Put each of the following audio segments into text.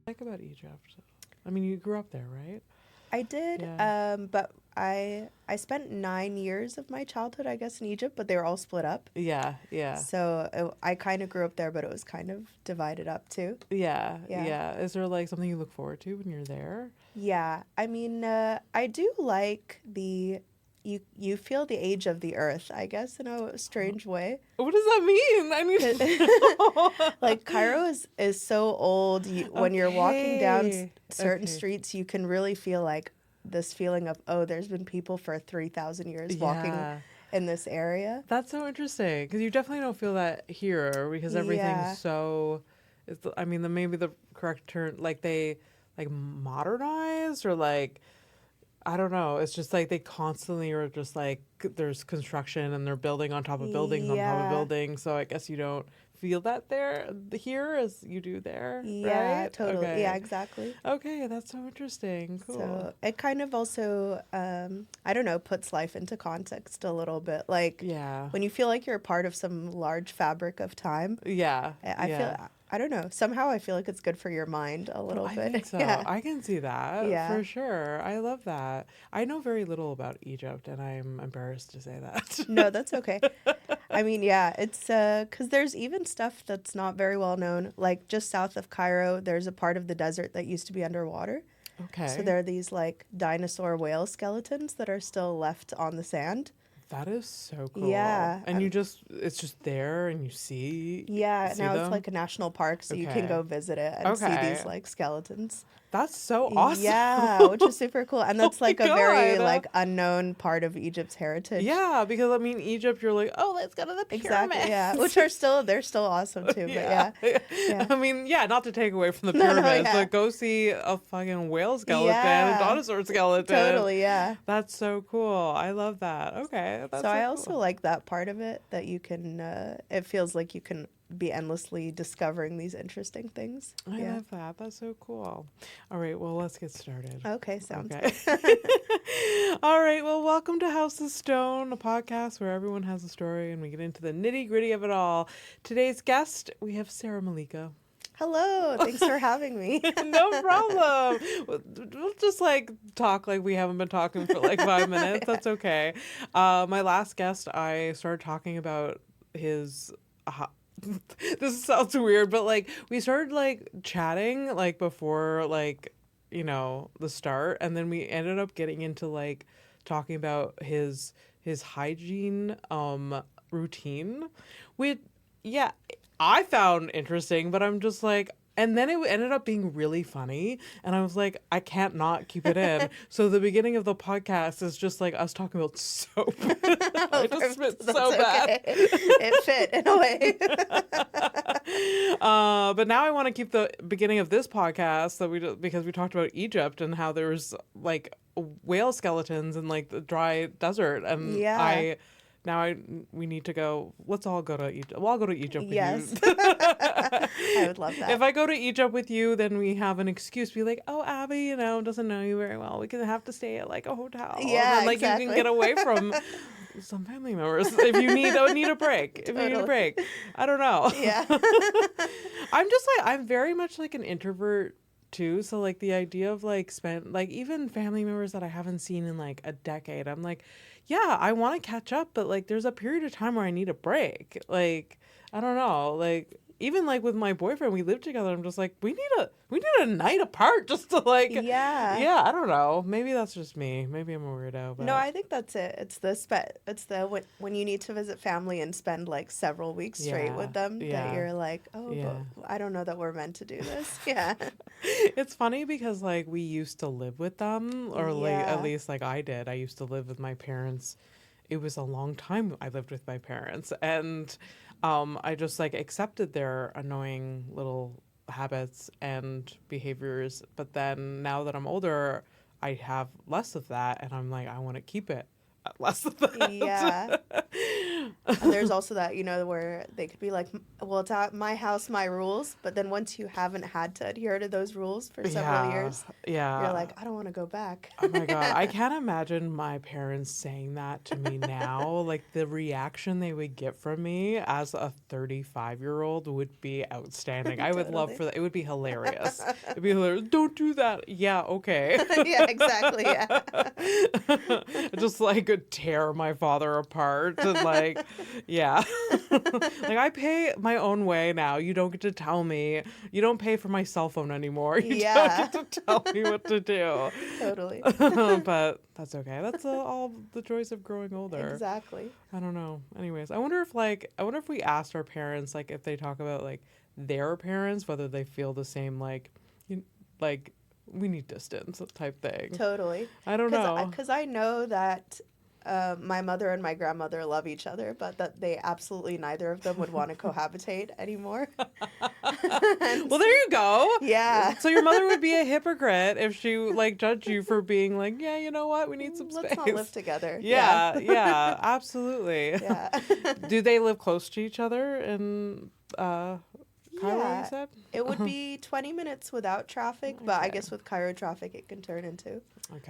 like about Egypt? I mean, you grew up there, right? I did, Yeah. but I spent 9 years of my childhood, I guess, in Egypt, but they were all split up. Yeah, yeah. So I kind of grew up there, but it was kind of divided up too. Yeah, Yeah. yeah. Is there like something you look forward to when you're there? Yeah. I mean, I do like you feel the age of the earth, I guess, in a strange way. What does that mean? I need to know. Like Cairo is so old. When you're walking down Okay. certain Okay. streets, you can really feel like this feeling of, oh, there's been people for 3,000 years walking Yeah. in this area. That's so interesting because you definitely don't feel that here because everything's Yeah. so. I mean, maybe the correct term, like they like modernized or like I don't know. It's just like they constantly are just like there's construction and they're building on top of buildings on top of Yeah. buildings. So I guess you don't feel that there here as you do there, Yeah, right? totally. Yeah, Okay. exactly. Okay, that's so interesting. Cool. So it kind of also, I don't know, puts life into context a little bit. Like Yeah. when you feel like you're a part of some large fabric of time, Yeah. I feel, Yeah. I don't know, somehow I feel like it's good for your mind a Oh, little I think bit. so. Yeah. I can see that Yeah. for sure. I love that. I know very little about Egypt, and I'm embarrassed to say that. No, that's okay. I mean, yeah, it's because there's even stuff that's not very well known. Like just south of Cairo, there's a part of the desert that used to be underwater. So Okay. there are these like dinosaur whale skeletons that are still left on the sand. That is so cool. Yeah, And it's just there and you yeah. see Now it's them? like a national park, so you can Okay. go visit it and see these Okay. like skeletons. That's so awesome. Yeah, which is super cool, and Oh that's my like a very God. like unknown part of Egypt's heritage. Yeah, because I mean, Egypt, you're like, oh, let's go to the Exactly. Yeah, pyramids. which are still they're still awesome too. But Yeah. yeah, yeah. I mean, yeah, not to take away from the No, no, pyramids, yeah, but go see a fucking whale skeleton, a yeah. dinosaur skeleton. Totally, yeah. That's so cool. I love that. Okay, So that's I so also cool. like that part of it that you can. It feels like you can be endlessly discovering these interesting things. I Yeah. love that. That's so cool. All right, well, let's get started. Okay, sounds Okay. good. All right, well, welcome to House of Stone, a podcast where everyone has a story and we get into the nitty gritty of it all. Today's guest, we have Sarah Malika. Hello, thanks for having me. No problem. We'll just like talk like we haven't been talking for like 5 minutes. That's okay. My last guest, I started talking about his. This sounds weird, but like we started like chatting like before like the start, and then we ended up getting into like talking about his hygiene routine, which yeah I found interesting, but I'm just like, and then it ended up being really funny, and I was like, I can't not keep it in. So the beginning of the podcast is just like us talking about soap. I just spit That's so bad. okay. It fit in a way. But now I want to keep the beginning of this podcast because we talked about Egypt and how there's like whale skeletons in like the dry desert, and Yeah. we need to go. Let's all go to Egypt. Well, I'll go to Egypt with Yes. you. I would love that. If I go to Egypt with you, then we have an excuse to be like, oh, Abby, doesn't know you very well. We can have to stay at like a hotel. Yeah, And then, like you exactly. can get away from some family members if you need a break. If you need a Totally. break. I don't know. Yeah. I'm just like, I'm very much like an introvert too. So like the idea of like like even family members that I haven't seen in like a decade, I'm like, yeah, I want to catch up, but like there's a period of time where I need a break. Like, I don't know, like even like with my boyfriend, we live together. I'm just like, we need a night apart just to like, Yeah. yeah, I don't know. Maybe that's just me. Maybe I'm a weirdo, but No, I think that's it. It's when you need to visit family and spend like several weeks straight yeah, with them that yeah, you're like, oh, yeah. but I don't know that we're meant to do this. Yeah. It's funny because like we used to live with them, or like at Yeah. least like I did. I used to live with my parents. It was a long time I lived with my parents, and I just like accepted their annoying little habits and behaviors. But then now that I'm older, I have less of that, and I'm like, I want to keep it. less than that. Yeah. And there's also that, where they could be like, well, it's at my house, my rules. But then once you haven't had to adhere to those rules for several years, you're like, I don't want to go back. Oh my God. I can't imagine my parents saying that to me now. Like the reaction they would get from me as a 35-year-old would be outstanding. I would love for that. It would be hilarious. It'd be hilarious. Don't do that. Yeah, okay. Yeah, exactly. Yeah. Just like tear my father apart and like, yeah. Like I pay my own way now. You don't get to tell me. You don't pay for my cell phone anymore. You don't get to tell me what to do. Totally. But that's okay. That's all the joys of growing older. Exactly. I don't know. Anyways, I wonder if we asked our parents, like if they talk about like their parents, whether they feel the same, like we need distance type thing. Totally. I don't know. Because I know that my mother and my grandmother love each other, but that they absolutely neither of them would want to cohabitate anymore. Well, there you go. Yeah. So your mother would be a hypocrite if she like judged you for being like, yeah, you know what, we need some space. Let's not live together. Yeah, absolutely. Yeah. Do they live close to each other in Cairo, you said? It would be 20 minutes without traffic, but I guess with Cairo traffic, it can turn into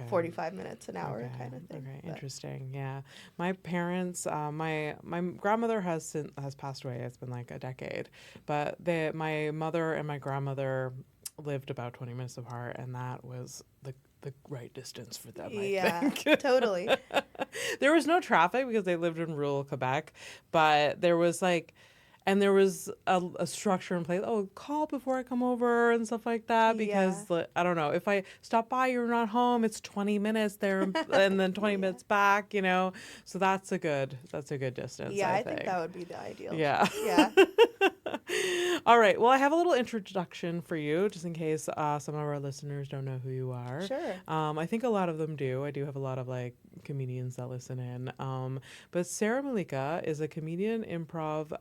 45 minutes, an hour kind of thing. Okay, but. Interesting. Yeah. My parents, my grandmother has passed away. It's been like a decade. But my mother and my grandmother lived about 20 minutes apart, and that was the right distance for them, I think. Totally. There was no traffic because they lived in rural Quebec, but there was like... And there was a structure in place. Oh, call before I come over and stuff like that. Because, I don't know, if I stop by, you're not home. It's 20 minutes there and then 20 minutes back, So that's a good distance, Yeah, I think that would be the ideal. Yeah. Yeah. All right. Well, I have a little introduction for you, just in case some of our listeners don't know who you are. Sure. I think a lot of them do. I do have a lot of like comedians that listen in. But Sara Malika is a comedian, improv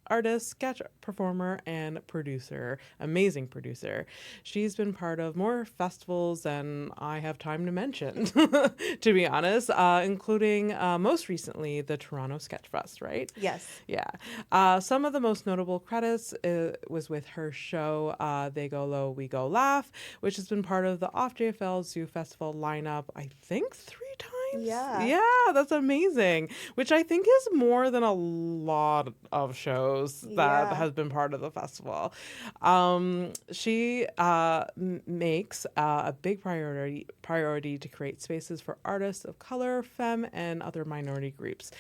artist, sketch performer, and producer. Amazing producer. She's been part of more festivals than I have time to mention, to be honest, including most recently the Toronto Sketchfest, right? Yes. Yeah. Some of the most notable credits was with her show They Go Low, We Go Laugh, which has been part of the Off-Jfl Zoofest lineup, I think 3 times. Yeah, that's amazing. Which I think is more than a lot of shows that has been part of the festival. She makes a big priority to create spaces for artists of color, femme, and other minority groups.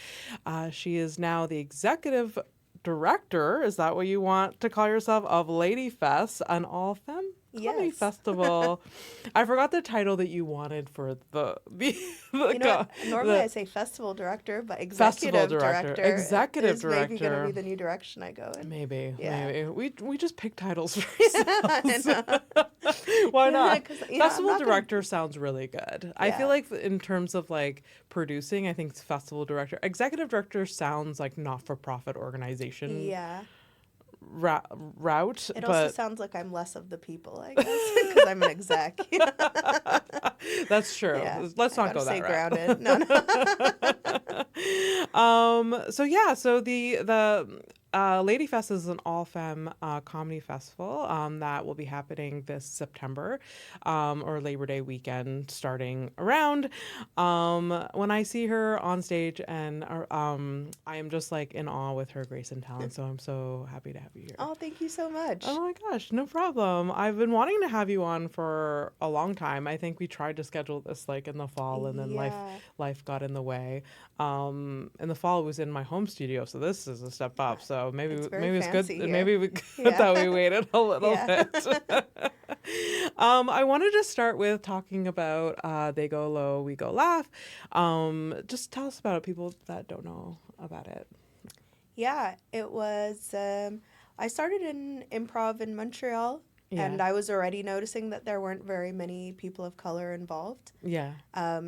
She is now the executive director, is that what you want to call yourself, of Ladyfest, an all-femme comedy festival. I forgot the title that you wanted for the normally I say festival director, but executive director. Executive is director. Maybe going to be the new direction I go in. Maybe. We just pick titles for ourselves. Why not? Festival director sounds really good. I feel like in terms of like producing, I think festival director. Executive director sounds like not-for-profit organization. Yeah. Route. It also sounds like I'm less of the people, I guess, because I'm an exec. That's true. Yeah. Let's not go that route. Grounded. No. So the Ladyfest is an all-femme comedy festival that will be happening this September or Labor Day weekend starting around. When I see her on stage, and I am just like in awe with her grace and talent, so I'm so happy to have you here. Oh, thank you so much. Oh my gosh, no problem. I've been wanting to have you on for a long time. I think we tried to schedule this like in the fall, and then life got in the way. In the fall it was in my home studio, so this is a step up. So maybe it's good. Here. Maybe we that we waited a little bit. I wanted to start with talking about They Go Low, We Go Laugh. Just tell us about it, people that don't know about it. Yeah, it was. I started in improv in Montreal. Yeah. And I was already noticing that there weren't very many people of color involved. Yeah.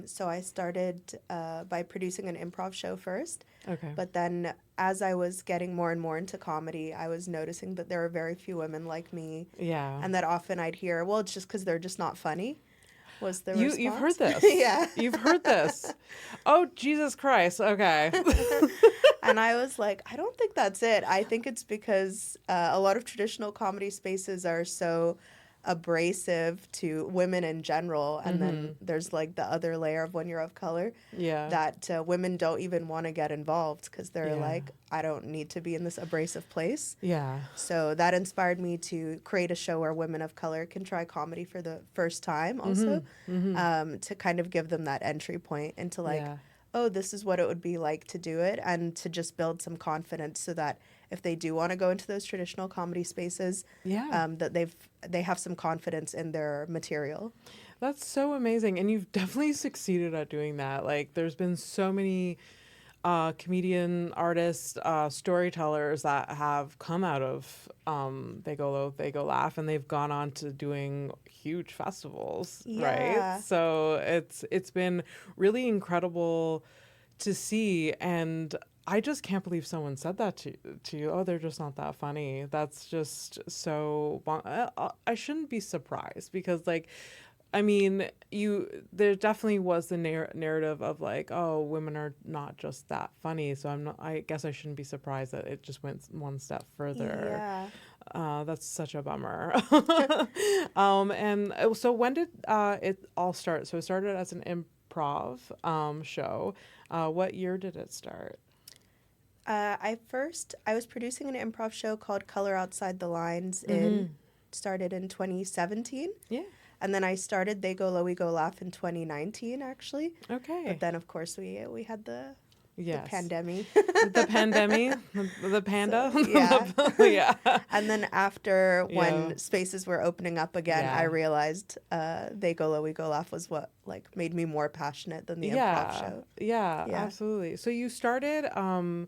So I started by producing an improv show first. Okay. But then as I was getting more and more into comedy, I was noticing that there are very few women like me. Yeah. And that often I'd hear, well, it's just because they're just not funny. was the response. You've heard this. Yeah. You've heard this. Oh, Jesus Christ. Okay. And I was like, I don't think that's it. I think it's because a lot of traditional comedy spaces are so abrasive to women in general. And then there's like the other layer of when you're of color. Yeah. That women don't even want to get involved because they're like, I don't need to be in this abrasive place. Yeah. So that inspired me to create a show where women of color can try comedy for the first time also, to kind of give them that entry point into like, oh, this is what it would be like to do it, and to just build some confidence so that if they do want to go into those traditional comedy spaces, that they have some confidence in their material. That's so amazing. And you've definitely succeeded at doing that. Like, there's been so many comedian artists, storytellers that have come out of They Go Low, They Go Laugh, and they've gone on to doing huge festivals, right? So it's been really incredible to see, and I just can't believe someone said that to you. Oh, they're just not that funny. That's just so I shouldn't be surprised, because like, I mean, there definitely was the narrative of like, oh, women are not just that funny. So I guess I shouldn't be surprised that it just went one step further. Yeah. That's such a bummer. And so when did it all start? So it started as an improv show. What year did it start? I was producing an improv show called Color Outside the Lines. Started in 2017. Yeah. And then I started They Go Low, We Go Laugh in 2019, actually. Okay. But then, of course, we had the pandemic. The pandemic, the panda. So, yeah. And then after, when spaces were opening up again, I realized They Go Low, We Go Laugh was what like made me more passionate than the improv show. Yeah, absolutely. So you started in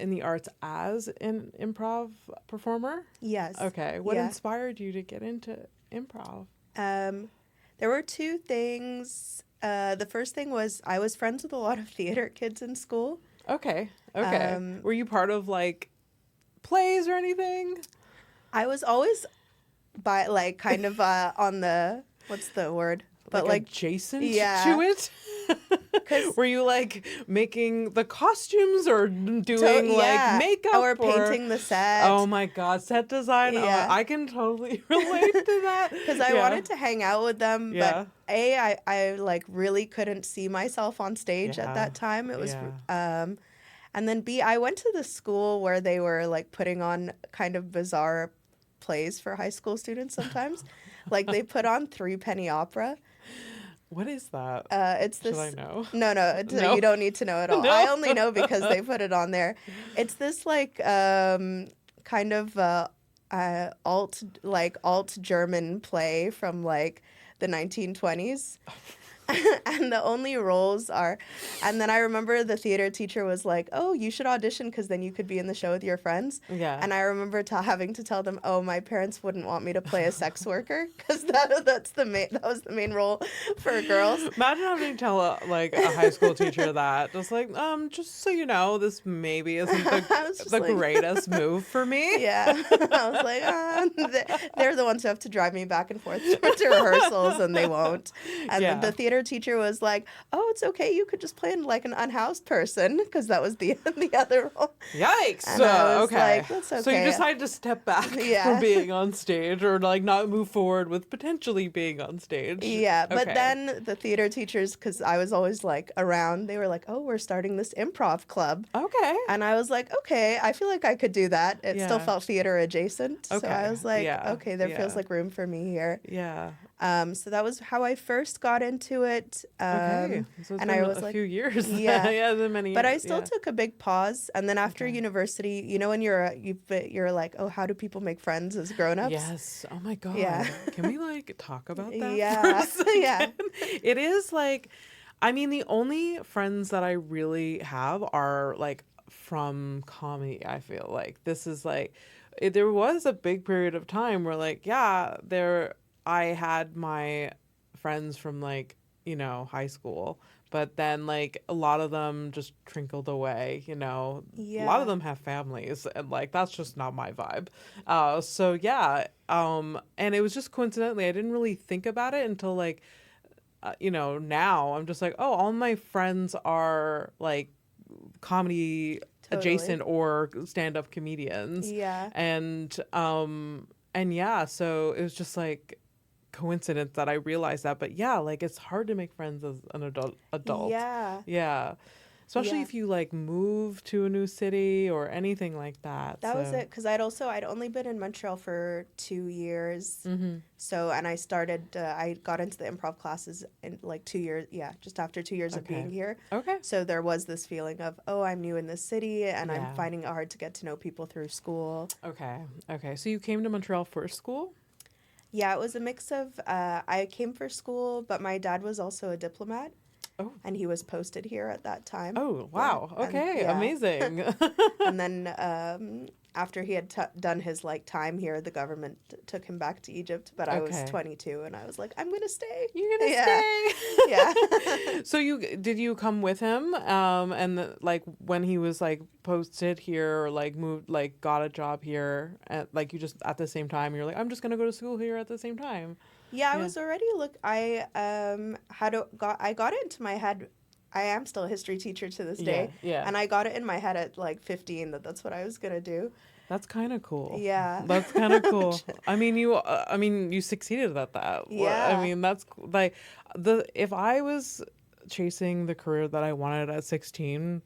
the arts as an improv performer? Yes. Okay. What inspired you to get into improv? There were two things. The first thing was I was friends with a lot of theater kids in school. Okay. Were you part of like plays or anything? I was always kind of on the, what's the word? But like adjacent to it? Were you like making the costumes or doing like makeup or painting the set? Oh my God, set design. Yeah. I can totally relate to that. Because I wanted to hang out with them, but I like really couldn't see myself on stage at that time. It was and then B, I went to the school where they were like putting on kind of bizarre plays for high school students sometimes. Like they put on Three Penny Opera. What is that? It's this. Should I know? No, you don't need to know at all. No. I only know because they put it on there. It's this like kind of alt German play from like the 1920s. And the only roles are, and then I remember the theater teacher was like, oh, you should audition because then you could be in the show with your friends. Yeah. And I remember having to tell them, oh, my parents wouldn't want me to play a sex worker because that was the main role for girls. Imagine having to tell a high school teacher that, just like, just so you know, this maybe isn't the greatest move for me. Yeah. I was like, they're the ones who have to drive me back and forth to rehearsals, and they won't. And the theater teacher was like, oh, it's okay, you could just play like an unhoused person, because that was the other role. Yikes. And I was like, that's okay. So you decided to step back from being on stage, or like not move forward with potentially being on stage. Yeah, but then the theater teachers, because I was always like around, they were like, oh, we're starting this improv club. Okay. And I was like, okay, I feel like I could do that. It still felt theater adjacent. Okay. So I was like, okay, there feels like room for me here. Yeah. So that was how I first got into it. Okay. So it's and been I was a few years. Yeah. Many years. But I still took a big pause. And then after university, you know, when you're like, oh, how do people make friends as grown-ups? Yes. Oh my God. Yeah. Can we like talk about that? Yeah. Yeah. It is like, I mean, the only friends that I really have are like from comedy. I feel like this is like, there was a big period of time where like, I had my friends from like, you know, high school, but then like a lot of them just trickled away, you know. A lot of them have families, and like that's just not my vibe. And it was just coincidentally, I didn't really think about it until like now I'm just like, oh, all my friends are like comedy adjacent or stand-up comedians. Yeah. And yeah, so it was just like coincidence that I realized that. But yeah, like it's hard to make friends as an adult. Yeah. Yeah. Especially if you like move to a new city or anything like that. That was it, because I'd only been in Montreal for 2 years. So, and I got into the improv classes in like 2 years, just after 2 years of being here. Okay. So there was this feeling of, oh, I'm new in this city and I'm finding it hard to get to know people through school. Okay. So you came to Montreal for school? Yeah, it was a mix of, I came for school, but my dad was also a diplomat. Oh. And he was posted here at that time. Oh, wow. Yeah. Okay, amazing. And then after he had done his like time here, the government took him back to Egypt. But I was 22, and I was like, I'm gonna stay. You're gonna stay. Yeah. So did you come with him? And like when he was like posted here, or like moved, like got a job here, like you just at the same time, you're like, I'm just gonna go to school here at the same time. Yeah, I was already I got it into my head. I am still a history teacher to this day. Yeah. And I got it in my head at like 15 that's what I was gonna do. That's kind of cool. Yeah. That's kind of cool. I mean, you succeeded at that. Yeah. I mean, that's like if I was chasing the career that I wanted at 16,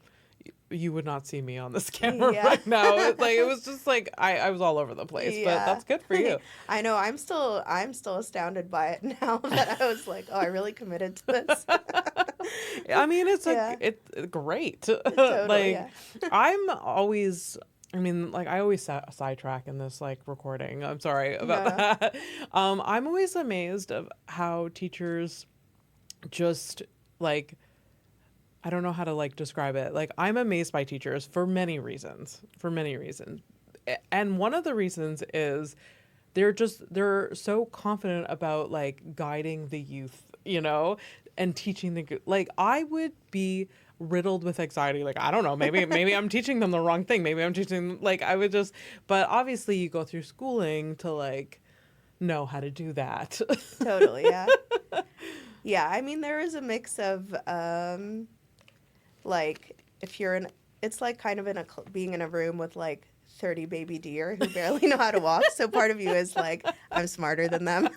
you would not see me on this camera right now. It was just like I was all over the place, but that's good for you. I know. I'm still astounded by it now that I was like, oh, I really committed to this. I mean, it's great. Totally, I'm always. I mean, like I always sidetrack in this like recording. I'm sorry about that. I'm always amazed of how teachers just like. I don't know how to like describe it. Like I'm amazed by teachers for many reasons. And one of the reasons is they're so confident about like guiding the youth, and teaching like I would be riddled with anxiety. Like, I don't know, maybe I'm teaching them the wrong thing. Maybe I'm teaching them like but obviously you go through schooling to like know how to do that. Totally. Yeah. Yeah. I mean, there is a mix of, like if you're it's like kind of being in a room with like 30 baby deer who barely know how to walk. So part of you is like, I'm smarter than them.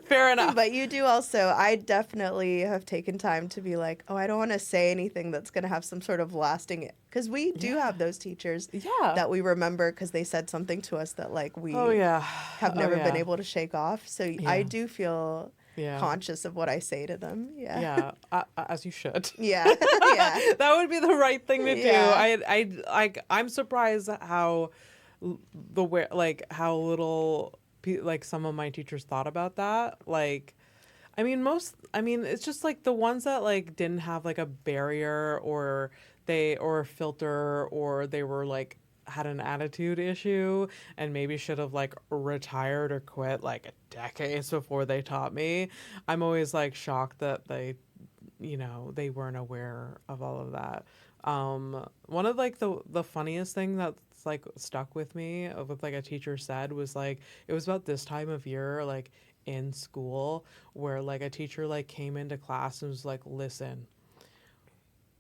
Fair enough. But you do also, I definitely have taken time to be like, oh, I don't want to say anything that's going to have some sort of lasting, because we do have those teachers that we remember because they said something to us that like we have never been able to shake off. So I do feel conscious of what I say to them. As you should. That would be the right thing to do. I'm surprised how how little like some of my teachers thought about that. Like, I mean, it's just like the ones that like didn't have like a barrier or a filter, or they were like had an attitude issue and maybe should have like retired or quit like decades before they taught me. I'm always like shocked that they weren't aware of all of that. One of like the funniest thing that's like stuck with me with like a teacher said was like, it was about this time of year, like in school, where like a teacher like came into class and was like, listen,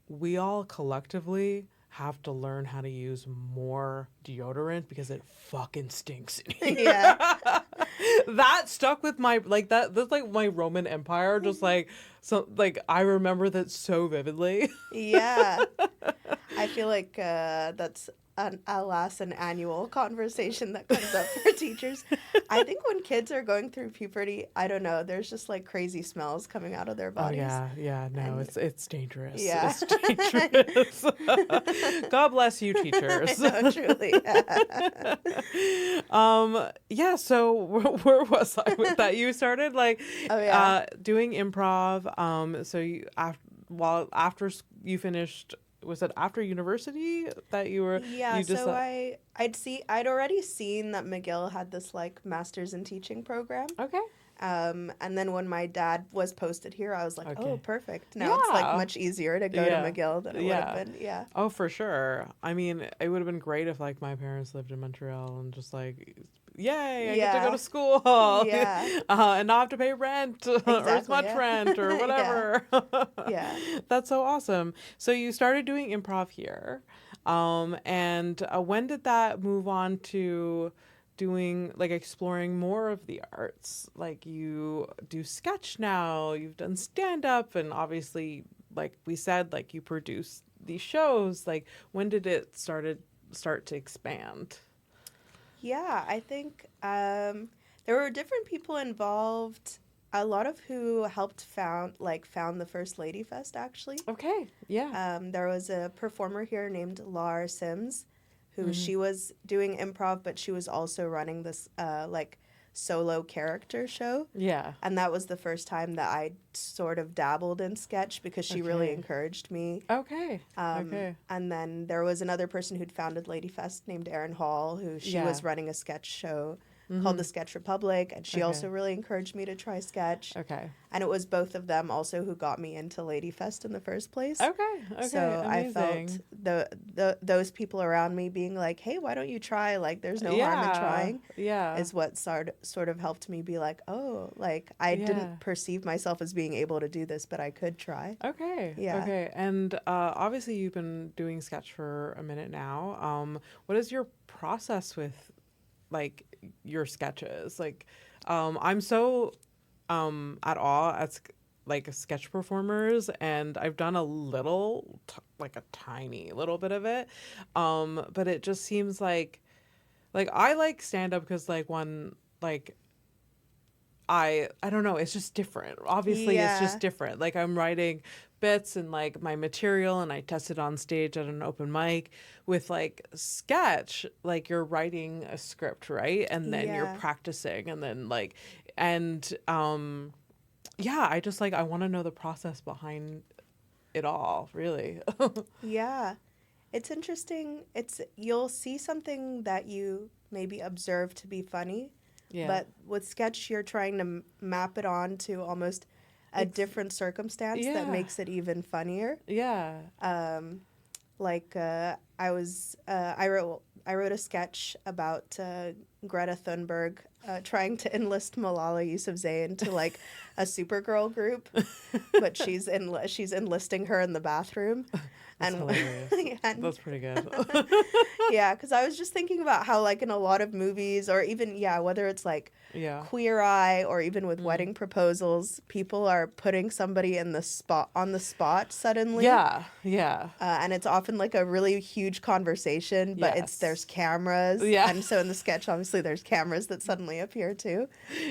we all collectively have to learn how to use more deodorant because it fucking stinks in here. That stuck with my like that's like my Roman Empire, just like so like I remember that so vividly. I feel like that's an annual conversation that comes up for teachers. I think when kids are going through puberty, I don't know, there's just like crazy smells coming out of their bodies. It's dangerous. Yeah. It's dangerous. God bless you, teachers. I know, truly. So where was I with that? You started like doing improv. So you after you finished. Was it after university that you were? Yeah, so I'd already seen that McGill had this like master's in teaching program. Okay. And then when my dad was posted here, I was like, oh, perfect. Now it's like much easier to go to McGill than it would have been. Yeah. Oh, for sure. I mean, it would have been great if like my parents lived in Montreal and just like yay, I get to go to school. Yeah. And not have to pay rent or as much yeah. rent or whatever. Yeah. That's so awesome. So you started doing improv here. And when did that move on to doing, like, exploring more of the arts? Like, you do sketch now, you've done stand up, and obviously, like we said, like, you produce these shows. Like, when did it start to expand? Yeah, I think there were different people involved. A lot of who helped found the first Ladyfest, actually. Okay, yeah. There was a performer here named Lar Sims, who Mm-hmm. she was doing improv, but she was also running this like solo character show. Yeah. And that was the first time that I sort of dabbled in sketch because she really Okay. encouraged me. Okay. Okay. And then there was another person who'd founded Ladyfest named Erin Hall, who she Yeah. was running a sketch show Mm-hmm. called the Sketch Republic, and she Okay. also really encouraged me to try sketch. Okay. And it was both of them also who got me into Ladyfest in the first place. Okay. Okay. So I Amazing. felt those people around me being like, "Hey, why don't you try? Like, there's no harm in trying." Yeah. Is what sort of helped me be like, "Oh, like I Yeah. didn't perceive myself as being able to do this, but I could try." Okay. Yeah. Okay. And obviously you've been doing sketch for a minute now. What is your process with, like, your sketches? Like, I'm so at awe at like sketch performers, and I've done a little, like a tiny little bit of it, but it just seems like I like stand up because, like, one, like, I don't know, it's just different. Obviously, it's just Yeah. different. Like, I'm writing bits and, like, my material, and I test it on stage at an open mic. With, like, sketch, like, you're writing a script, right? And then you're Yeah. practicing, and then, like, and yeah, I just, like, I want to know the process behind it all, really. Yeah. It's interesting. You'll see something that you maybe observe to be funny, Yeah. but with sketch you're trying to map it on to almost a It's- different circumstance that Yeah. makes it even funnier. Yeah. I wrote a sketch about Greta Thunberg trying to enlist Malala Yousafzai into like a Supergirl group, but she's enlisting her in the bathroom. That's And hilarious. and That's pretty good. yeah, because I was just thinking about how, like, in a lot of movies, or even, yeah, whether it's like Yeah. Queer Eye or even with Mm. wedding proposals, people are putting somebody on the spot suddenly. Yeah. Yeah. And it's often like a really huge conversation, but Yes. there's cameras. Yeah. And so in the sketch, obviously, there's cameras that suddenly appear too.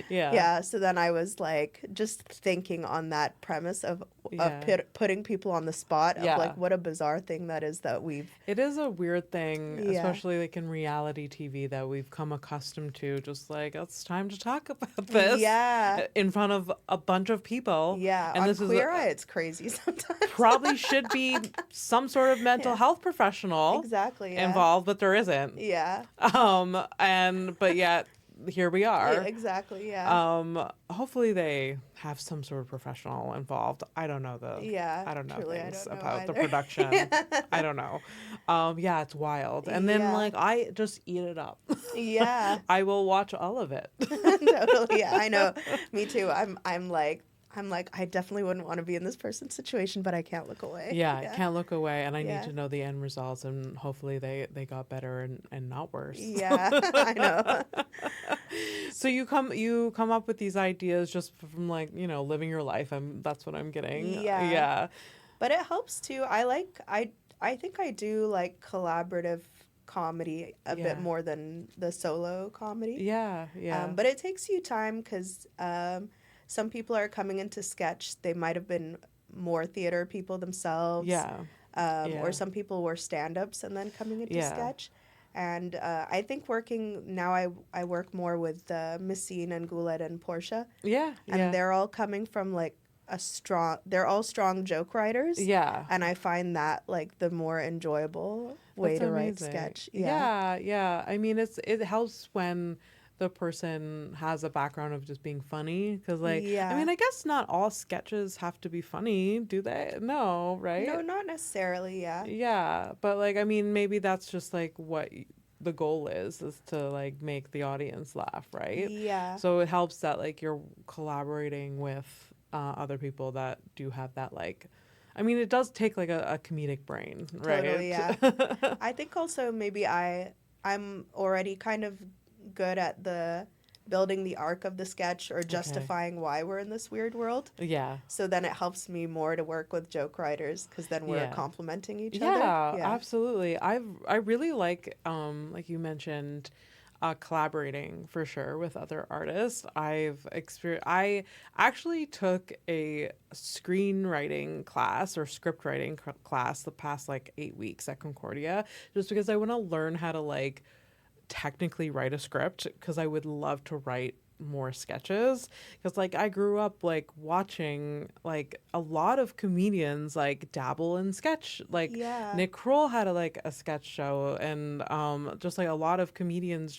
Yeah. Yeah. So then I was like just thinking on that premise of Yeah. putting people on the spot of Yeah. like what a bizarre thing that is that we've. It is a weird thing, Yeah. especially, like, in reality TV, that we've come accustomed to. Just like, it's time to talk about this. Yeah. In front of a bunch of people. Yeah. And On this Queer is Eye, it's crazy sometimes. probably should be some sort of mental Yeah. health professional Exactly. Yeah. involved, but there isn't. Yeah. But yet here we are. Yeah, exactly. Yeah. Hopefully they have some sort of professional involved. I don't know Yeah, I don't know truly, I things don't know about the either. production. I don't know. Yeah, it's wild. And then, Yeah. like, I just eat it up. Yeah. I will watch all of it. Totally. Yeah, I know. Me too. I'm like I definitely wouldn't want to be in this person's situation, but I can't look away. Yeah, I can't look away, and I Yeah. need to know the end results, and hopefully they got better and not worse. Yeah, I know. So you come up with these ideas just from, like, you know, living your life. That's what I'm getting. Yeah. Yeah. But it helps too. I think I do like collaborative comedy a Yeah. bit more than the solo comedy. Yeah. Yeah. But it takes you time because some people are coming into sketch. They might have been more theater people themselves. yeah. Yeah. Or some people were stand-ups and then coming into Yeah. sketch. And I think I work more with Missine and Goulet and Portia. Yeah. And Yeah. they're all coming from like they're all strong joke writers. Yeah. And I find that like the more enjoyable way That's to write amazing. sketch. Yeah. Yeah. I mean, it helps when the person has a background of just being funny, because, like, Yeah. I mean, I guess not all sketches have to be funny, do they? No, right? No, not necessarily, yeah. Yeah, but, like, I mean, maybe that's just, like, the goal is to like make the audience laugh, right? Yeah. So it helps that like you're collaborating with other people that do have that like, I mean, it does take like a comedic brain, right? Totally, yeah. I think also maybe I'm already kind of good at the building the arc of the sketch or justifying why we're in this weird world. Yeah. So then it helps me more to work with joke writers because then we're complimenting each other. Yeah, absolutely. I really like you mentioned, collaborating for sure with other artists. I actually took a screenwriting class or script writing class the past like 8 weeks at Concordia, just because I want to learn how to like technically write a script, because I would love to write more sketches, because like I grew up like watching like a lot of comedians like dabble in sketch, like Nick Kroll had a sketch show, and just like a lot of comedians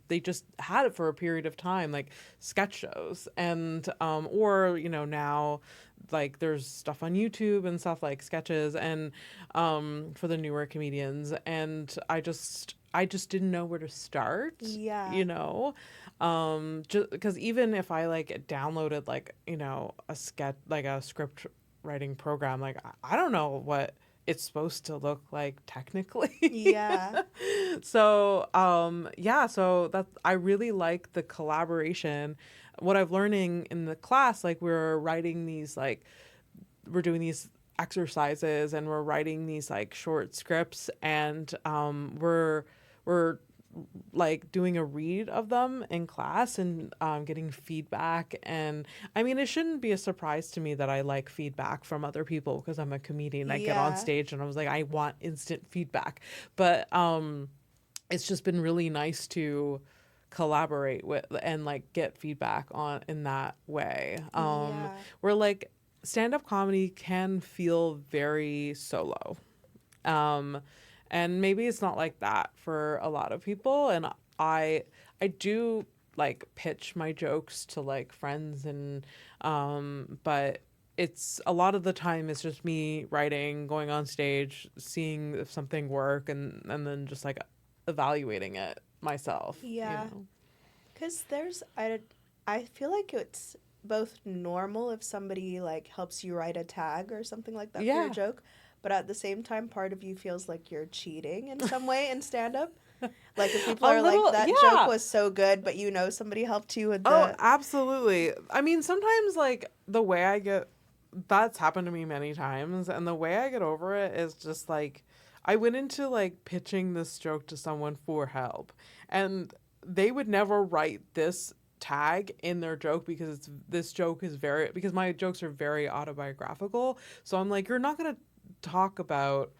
they just had it for a period of time, like sketch shows, and or now like there's stuff on YouTube and stuff like sketches, and for the newer comedians, and I just didn't know where to start. Just because even if I like downloaded like a sketch, like a script writing program, like I don't know what it's supposed to look like technically. So so that I really like the collaboration. What I've learning in the class, like we're doing these exercises and we're writing these like short scripts, and we're like doing a read of them in class, and getting feedback. And I mean, it shouldn't be a surprise to me that I like feedback from other people, because I'm a comedian. I get on stage and I was like, I want instant feedback. But it's just been really nice to collaborate with and like get feedback on in that way. Where like stand-up comedy can feel very solo. And maybe it's not like that for a lot of people. And I do like pitch my jokes to like friends, and but it's a lot of the time it's just me writing, going on stage, seeing if something work, and then just like evaluating it myself. Because I feel like it's both normal if somebody like helps you write a tag or something like that for your joke, but at the same time part of you feels like you're cheating in some way in stand-up. Like if people are like, that joke was so good, but somebody helped you with the... Oh, absolutely. I mean, sometimes like the way I get... That's happened to me many times, and the way I get over it is just like, I went into like pitching this joke to someone for help, and they would never write this tag in their joke, because because my jokes are very autobiographical. So I'm like, you're not going to talk about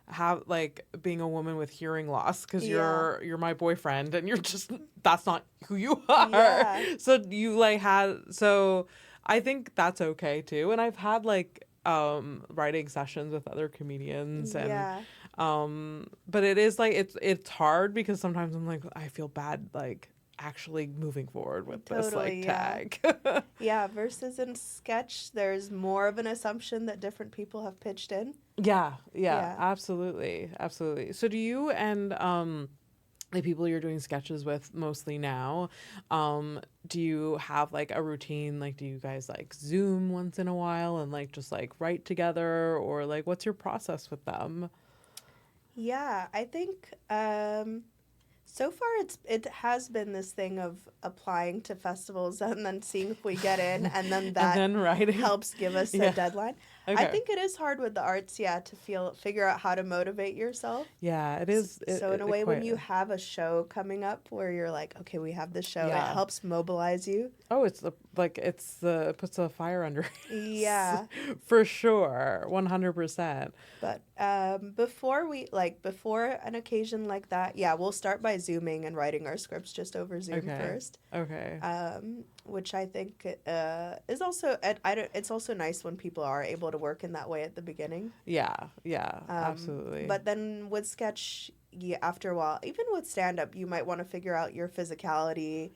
how like being a woman with hearing loss, because you're my boyfriend, and you're just, that's not who you are. So you like so I think that's okay too. And I've had like writing sessions with other comedians, and but it is like it's hard, because sometimes I'm like, I feel bad like actually moving forward with this like tag. Versus in sketch there's more of an assumption that different people have pitched in. Absolutely. So do you and the people you're doing sketches with mostly now, do you have like a routine? Like, do you guys like Zoom once in a while and like just like write together, or like what's your process with them? I think so far it has been this thing of applying to festivals and then seeing if we get in, and then that and then writing helps give us a deadline. I think it is hard with the arts, to figure out how to motivate yourself. It is. So in a way, when you have a show coming up where you're like, okay, we have this show, it helps mobilize you. Oh, it puts a fire under. For sure, 100%. But before an occasion like that, we'll start by Zooming and writing our scripts just over Zoom first. Which I think is also it's also nice when people are able to work in that way at the beginning. Absolutely. But then with sketch, after a while, even with stand-up, you might want to figure out your physicality,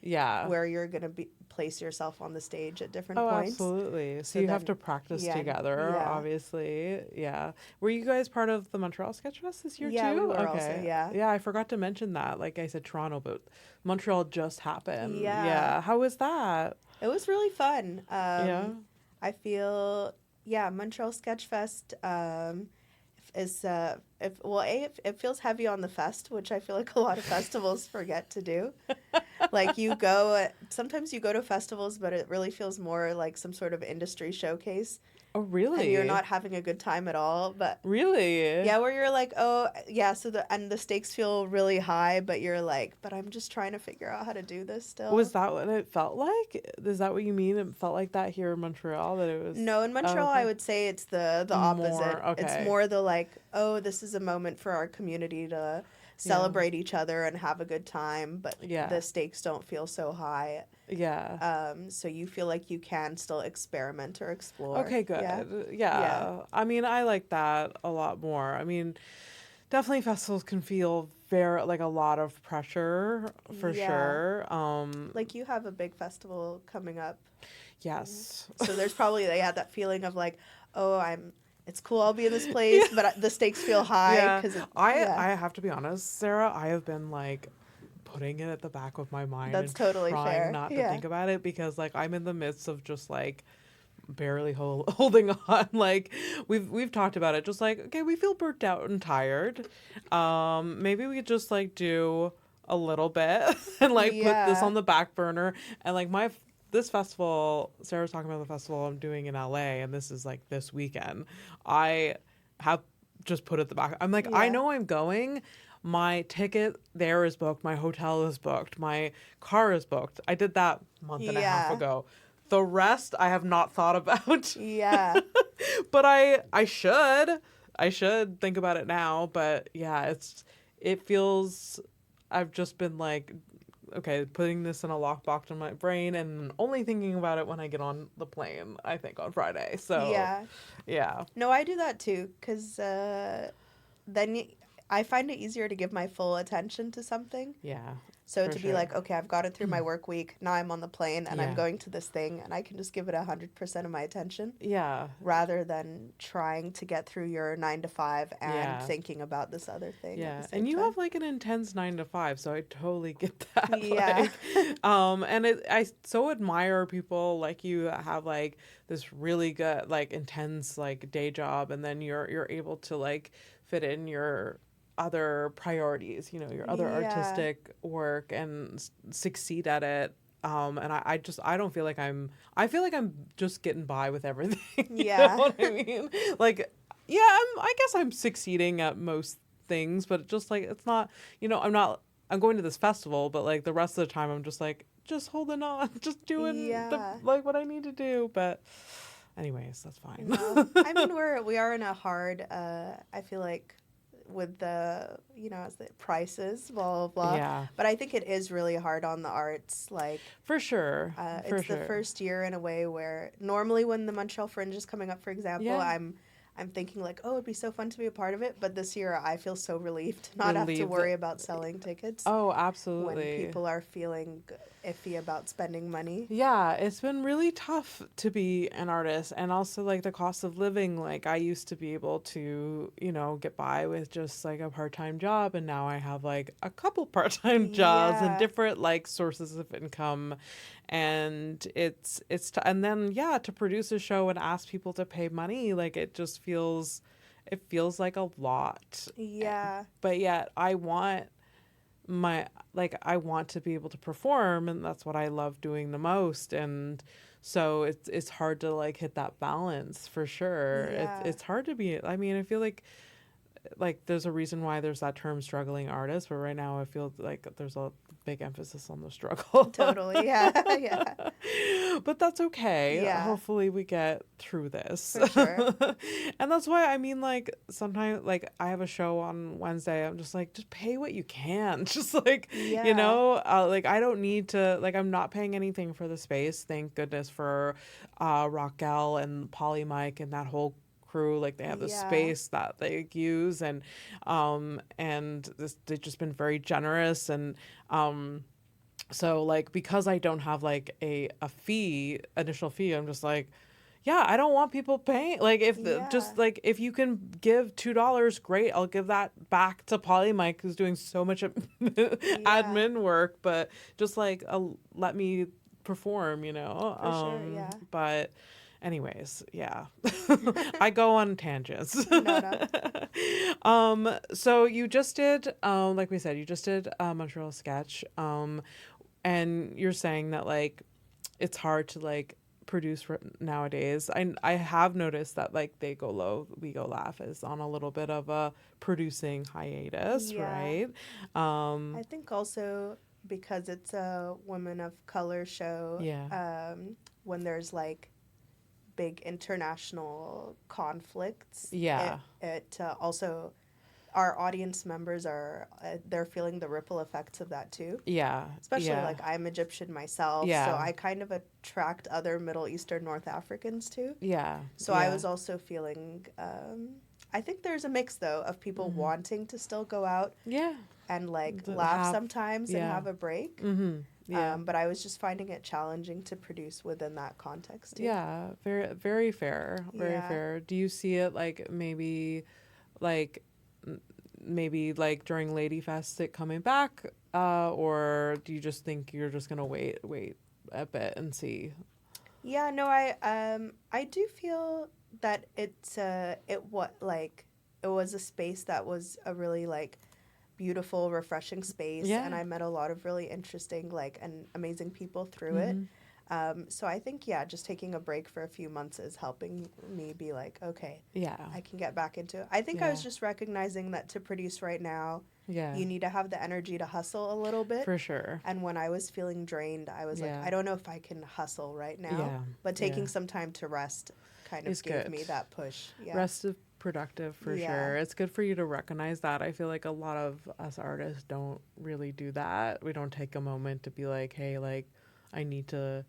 where you're going to place yourself on the stage at different points. Absolutely. So you have to practice together, obviously. Yeah. Were you guys part of the Montreal Sketchfest this year too? Yeah, we were also, Yeah, I forgot to mention that. Like I said, Toronto, but Montreal just happened. Yeah. How was that? It was really fun. I feel, Montreal Sketchfest it feels heavy on the fest, which I feel like a lot of festivals forget to do. Like sometimes you go to festivals, but it really feels more like some sort of industry showcase. Oh, really? And you're not having a good time at all, but really, yeah, where you're like, oh, yeah, so the stakes feel really high, but you're like, but I'm just trying to figure out how to do this still. Was that what it felt like? Is that what you mean? It felt like that here in Montreal, that it was? No, in Montreal, I would say it's the opposite. Okay. It's more the like, oh, this is a moment for our community to celebrate each other and have a good time, but the stakes don't feel so high. Yeah. So you feel like you can still experiment or explore. Okay, good. Yeah. I mean, I like that a lot more. I mean, definitely festivals can feel very, like, a lot of pressure, for sure. Like, you have a big festival coming up. Yes. So there's probably, that feeling of like, oh, it's cool, I'll be in this place, but the stakes feel high. I have to be honest, Sarah, I have been, like, putting it at the back of my mind. That's totally trying fair. Not to think about it, because, like, I'm in the midst of just, like, barely holding on. Like, we've talked about it, just like, okay, we feel burnt out and tired. Maybe we could just, like, do a little bit and, like, put this on the back burner. And, like, this festival, Sarah's talking about the festival I'm doing in LA, and this is, like, this weekend. I have just put it at the back. I'm like, I know I'm going. My ticket there is booked. My hotel is booked. My car is booked. I did that a month and a half ago. The rest I have not thought about. Yeah. But I should think about it now. But yeah, it feels, I've just been like, okay, putting this in a lockbox in my brain and only thinking about it when I get on the plane, I think, on Friday. So yeah. No, I do that too, because then I find it easier to give my full attention to something. Yeah. So to be like, okay, I've got it through my work week. Now I'm on the plane and I'm going to this thing, and I can just give it 100% of my attention. Yeah. Rather than trying to get through your 9 to 5 and thinking about this other thing. Yeah. And you have like an intense 9 to 5, so I totally get that. Yeah. And I so admire people like you that have like this really good, like, intense, like, day job, and then you're able to, like, fit in your other priorities, your other artistic work and succeed at it. And I don't feel like I feel like I'm just getting by with everything. You know what I mean? Like, I guess I'm succeeding at most things, but just like, it's not, I'm going to this festival, but like the rest of the time I'm just like, just holding on, just doing like what I need to do. But anyways, that's fine. No. I mean, we are in a hard, I feel like, with the, as the prices, blah, blah, blah. Yeah. But I think it is really hard on the arts. Like, for sure. It's the first year in a way where normally when the Montreal Fringe is coming up, for example, I'm thinking like, oh, it'd be so fun to be a part of it. But this year I feel so relieved to not have to worry about selling tickets. Oh, absolutely. When people are feeling iffy about spending money. Yeah, it's been really tough to be an artist, and also like the cost of living. Like, I used to be able to, get by with just like a part-time job, and now I have like a couple part-time jobs and different like sources of income. And and then to produce a show and ask people to pay money, like, it feels like a lot. Yeah. But yet I want to be able to perform, and that's what I love doing the most. And so it's hard to like hit that balance, for sure. Yeah. It's hard to be, I mean, I feel like there's a reason why there's that term struggling artist, but right now I feel like there's a big emphasis on the struggle. Totally. Yeah. But that's okay. Yeah. Hopefully we get through this. For sure. And that's why, I mean, like, sometimes, like, I have a show on Wednesday, I'm just like, just pay what you can. Just like, like, I don't need to, like, I'm not paying anything for the space. Thank goodness for Raquel and Polly Mike and that whole crew, like they have this space that they use, and they've just been very generous. And so like, because I don't have like a initial fee, I'm just like, yeah, I don't want people paying. Like, just like, if you can give $2, great. I'll give that back to Polly Mike, who's doing so much admin work, but just like, let me perform, you know? For sure, yeah. But anyways, yeah. I go on tangents. No. So you just did, like we said, you just did Montreal Sketch. And you're saying that like, it's hard to like produce nowadays. I have noticed that like They Go Low, We Go Laugh is on a little bit of a producing hiatus, right? I think also because it's a women of color show, when there's like big international conflicts, it also, our audience members are they're feeling the ripple effects of that too. Especially like, I'm Egyptian myself, so I kind of attract other Middle Eastern North Africans too. So I was also feeling I think there's a mix though of people wanting to still go out and like laugh sometimes and have a break. But I was just finding it challenging to produce within that context too. Very, very fair. Very fair. Do you see it like maybe during Ladyfest it coming back, or do you just think you're just gonna wait a bit and see? I do feel that it was a space that was a really like beautiful, refreshing space, and I met a lot of really interesting like and amazing people through it. So I think, just taking a break for a few months is helping me be like, okay, I can get back into it. I think I was just recognizing that to produce right now, you need to have the energy to hustle a little bit. For sure. And when I was feeling drained, I was like, I don't know if I can hustle right now. But taking some time to rest kind of gave me that push. Rest is productive for sure. It's good for you to recognize that. I feel like a lot of us artists don't really do that. We don't take a moment to be like, hey, like, I need to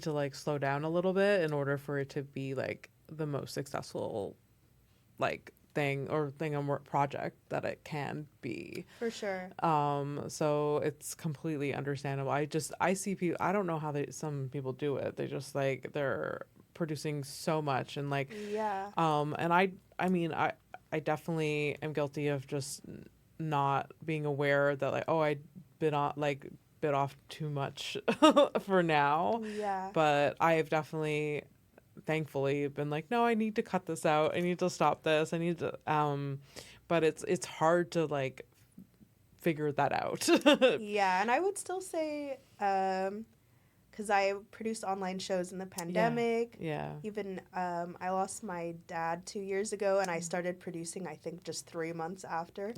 like slow down a little bit in order for it to be like the most successful like thing or project that it can be. For sure. So it's completely understandable. I see people, I don't know how some people do it. They just like, they're producing so much and like, and I mean, I definitely am guilty of just not being aware that like, oh, I bit off too much for now. But I've definitely, thankfully, been like, no, I need to cut this out. I need to stop this. I need to, but it's hard to like figure that out. And I would still say, because I produced online shows in the pandemic. Even I lost my dad 2 years ago, and I started producing, I think, just 3 months after.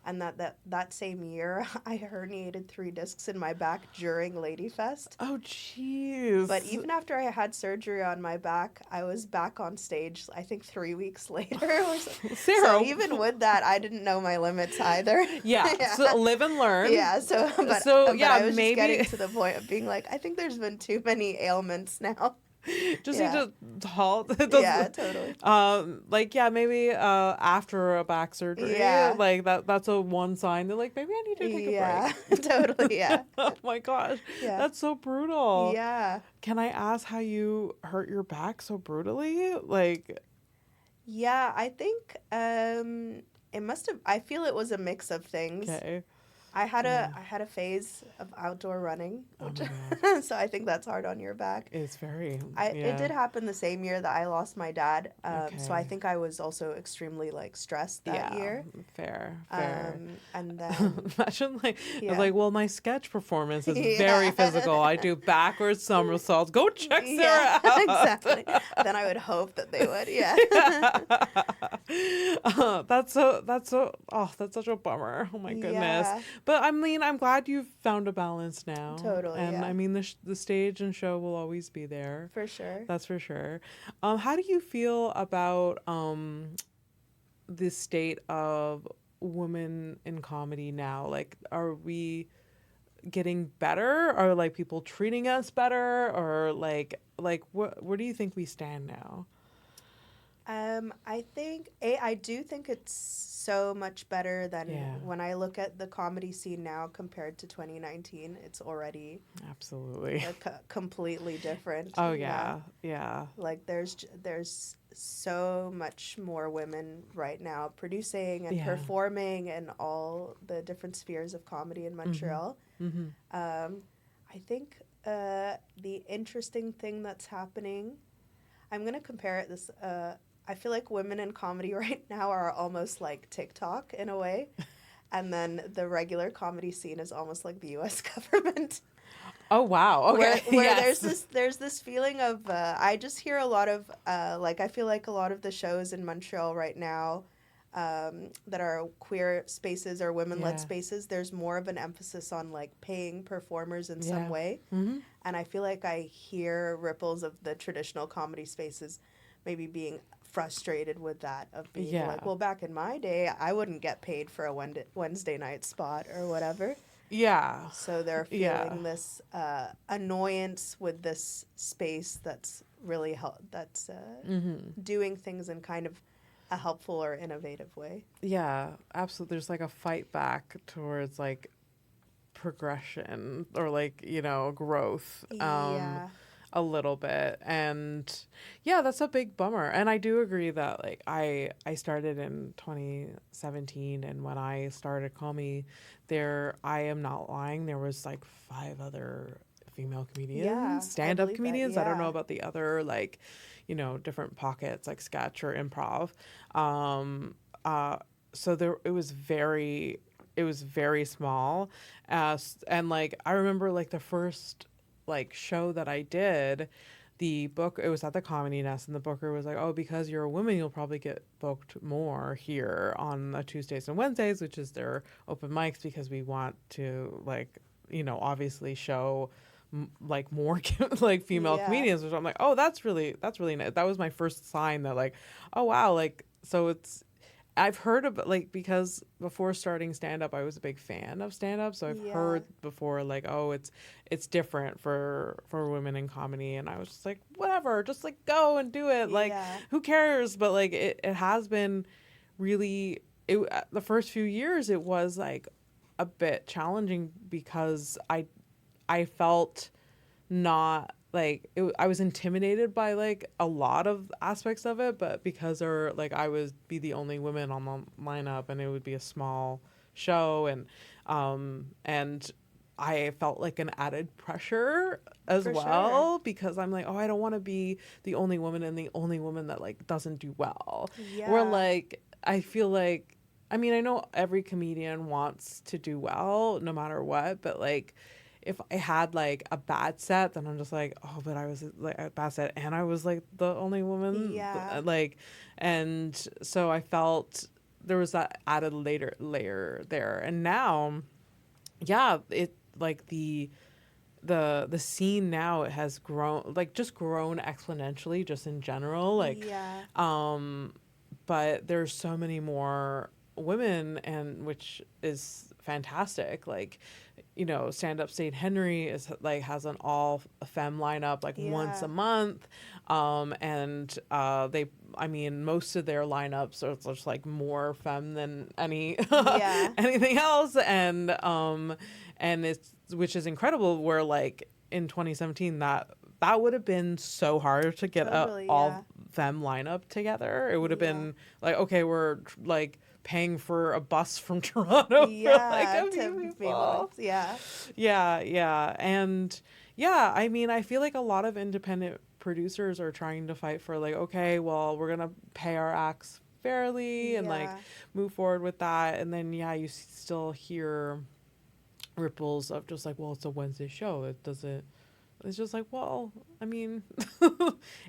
And that same year, I herniated 3 discs in my back during Ladyfest. Oh, jeez. But even after I had surgery on my back, I was back on stage, I think, 3 weeks later. Sarah. So even with that, I didn't know my limits either. So live and learn. But I was just getting to the point of being like, I think there's been too many ailments now. Just need to halt. Totally. Maybe after a back surgery, like that's a one sign that like maybe I need to take a break. Totally. Oh my gosh, that's so brutal. Can I ask how you hurt your back so brutally? Like, I think it must have. I feel it was a mix of things. Okay. I had a phase of outdoor running, so I think that's hard on your back. It's very. It did happen the same year that I lost my dad, so I think I was also extremely like stressed that year. Fair. And then imagine like, well, my sketch performance is very physical. I do backwards somersaults. Go check Sarah out. Exactly. Then I would hope that they would. That's such a bummer. Oh my goodness. But I mean, I'm glad you've found a balance now. Totally. And I mean, the stage and show will always be there. For sure. That's for sure. How do you feel about the state of women in comedy now? Like, are we getting better? Are like people treating us better? Or like where do you think we stand now? I do think it's so much better than Yeah. when I look at the comedy scene now compared to 2019. It's already Absolutely. completely different. Oh yeah. Yeah. Like there's so much more women right now producing and Yeah. performing in all the different spheres of comedy in Mm-hmm. Montreal. Mm-hmm. I think the interesting thing that's happening, I'm going to compare it this. I feel like women in comedy right now are almost like TikTok in a way. And then the regular comedy scene is almost like the U.S. government. Oh wow. Okay. Where Yes. there's this feeling of I just hear a lot of like I feel like a lot of the shows in Montreal right now that are queer spaces or women-led Yeah. spaces, there's more of an emphasis on like paying performers in some Yeah. way. Mm-hmm. And I feel like I hear ripples of the traditional comedy spaces maybe being frustrated with that, of being Yeah. like, well, back in my day, I wouldn't get paid for a Wednesday night spot or whatever. Yeah. So they're Yeah. feeling this annoyance with this space that's really that's Mm-hmm. doing things in kind of a helpful or innovative way. Yeah. Absolutely. There's like a fight back towards like progression or like, growth. Yeah. A little bit. And yeah, that's a big bummer. And I do agree that like I started in 2017, and when I started Call Me, I am not lying, there was like 5 other female comedians, Yeah, I stand-up believe that. comedians. I don't know Yeah. about the other like, different pockets like sketch or improv. Um so there it was very small. And like I remember like the first like show that I did, it was at the Comedy Nest, and the booker was like, "Oh, because you're a woman, you'll probably get booked more here on the Tuesdays and Wednesdays, which is their open mics, because we want to like, obviously show like more like female Yeah. comedians." Which I'm like, "Oh, that's really nice." That was my first sign that like, "Oh wow, like so it's." I've heard of like, because before starting stand up, I was a big fan of stand up, so I've Yeah. heard before like, oh, it's different for women in comedy, and I was just like, whatever, just like go and do it, like Yeah. who cares? But like it has been really the first few years it was like a bit challenging, because I felt not like I was intimidated by like a lot of aspects of it, but because I would be the only woman on the lineup, and it would be a small show, and I felt like an added pressure as For sure. well, because I'm like, oh, I don't want to be the only woman, and the only woman that like doesn't do well. Or Yeah. like I feel like, I mean, I know every comedian wants to do well no matter what, but like if I had like a bad set, then I'm just like, oh, but I was like a bad set, and I was like the only woman, Yeah. like, and so I felt there was that added layer there, and now, yeah, it like the scene now, it has grown, like just grown exponentially, just in general, like, Yeah. um, but there's so many more women, and which is fantastic, like, Stand Up St. Henry is like has an all-femme lineup like once Yeah. a month, and I mean, most of their lineups are just like more femme than Yeah. anything else, and it's, which is incredible. Where like in 2017, that would have been so hard to get a Totally. Yeah. all femme lineup together. It would have Yeah. been like, okay, we're like paying for a bus from Toronto for like Yeah. a To few be able people. to. Yeah. Yeah. And yeah, I mean, I feel like a lot of independent producers are trying to fight for like, okay, well, we're gonna pay our acts fairly and like Yeah. move forward with that. And then yeah, you still hear ripples of just like, well, it's a Wednesday show. It doesn't. It's just like, well, I mean,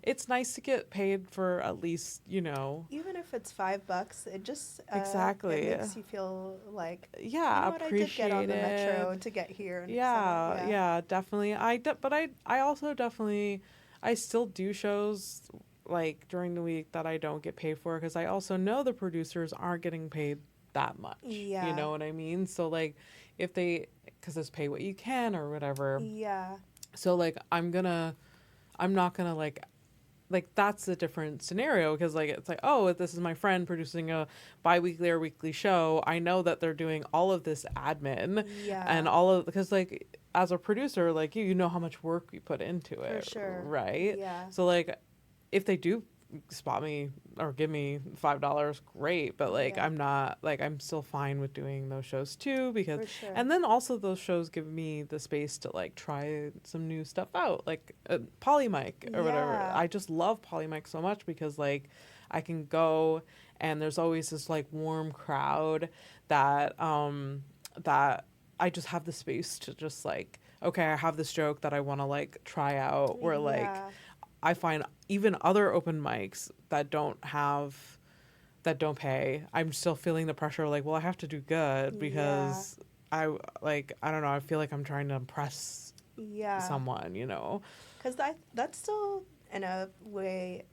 it's nice to get paid for at least, Even if it's $5, it just exactly. it makes you feel like, you Yeah, know what, I did get on the metro appreciated. to get here. And so, Yeah, yeah. yeah, definitely. But I also definitely, I still do shows like during the week that I don't get paid for, because I also know the producers aren't getting paid that much. You Yeah. know what I mean? So like, if they, because it's pay what you can or whatever. Yeah. So like, I'm not gonna like like that's a different scenario because like it's like, oh, this is my friend producing a bi-weekly or weekly show. I know that they're doing all of this admin and all of, because like as a producer, like you know how much work we put into it, For sure. right? Yeah. So like if they do spot me or give me $5, great, but like I'm not, like I'm still fine with doing those shows too, because For sure. and then also those shows give me the space to like try some new stuff out, like Polymic or whatever. I just love Polymic so much because like I can go and there's always this like warm crowd that that I just have the space to just like, okay, I have this joke that I want to like try out, or like I find even other open mics that don't pay, I'm still feeling the pressure, like, well, I have to do good because I don't know, I feel like I'm trying to impress someone, you know? Because that's still, in a way,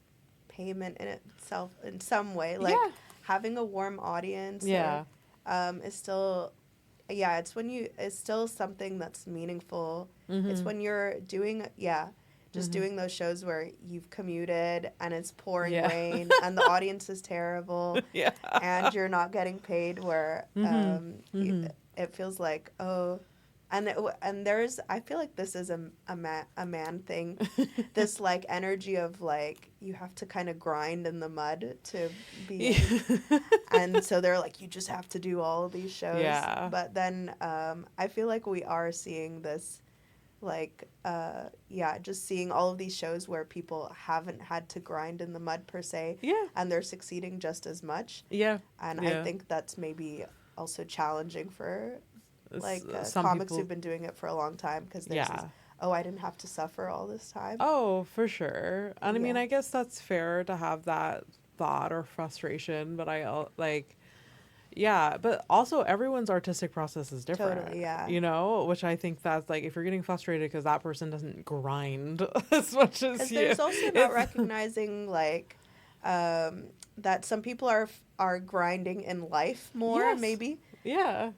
payment in itself, in some way. Like, having a warm audience is still, it's still something that's meaningful. It's when you're doing, doing those shows where you've commuted and it's pouring rain and the audience is terrible and you're not getting paid, where it feels like, oh, and there's, I feel like this is a man thing, this like energy of like you have to kind of grind in the mud to be and so they're like, you just have to do all of these shows, but then I feel like we are seeing this, like just seeing all of these shows where people haven't had to grind in the mud per se, and they're succeeding just as much, and I think that's maybe also challenging for like comics who've been doing it for a long time, because there's this, oh, I didn't have to suffer all this time. Oh, for sure. And I mean, I guess that's fair to have that thought or frustration, but I like, but also everyone's artistic process is different. Totally, you know, which I think that's like, if you're getting frustrated because that person doesn't grind as much as you. There's also not recognizing like that some people are grinding in life more, maybe.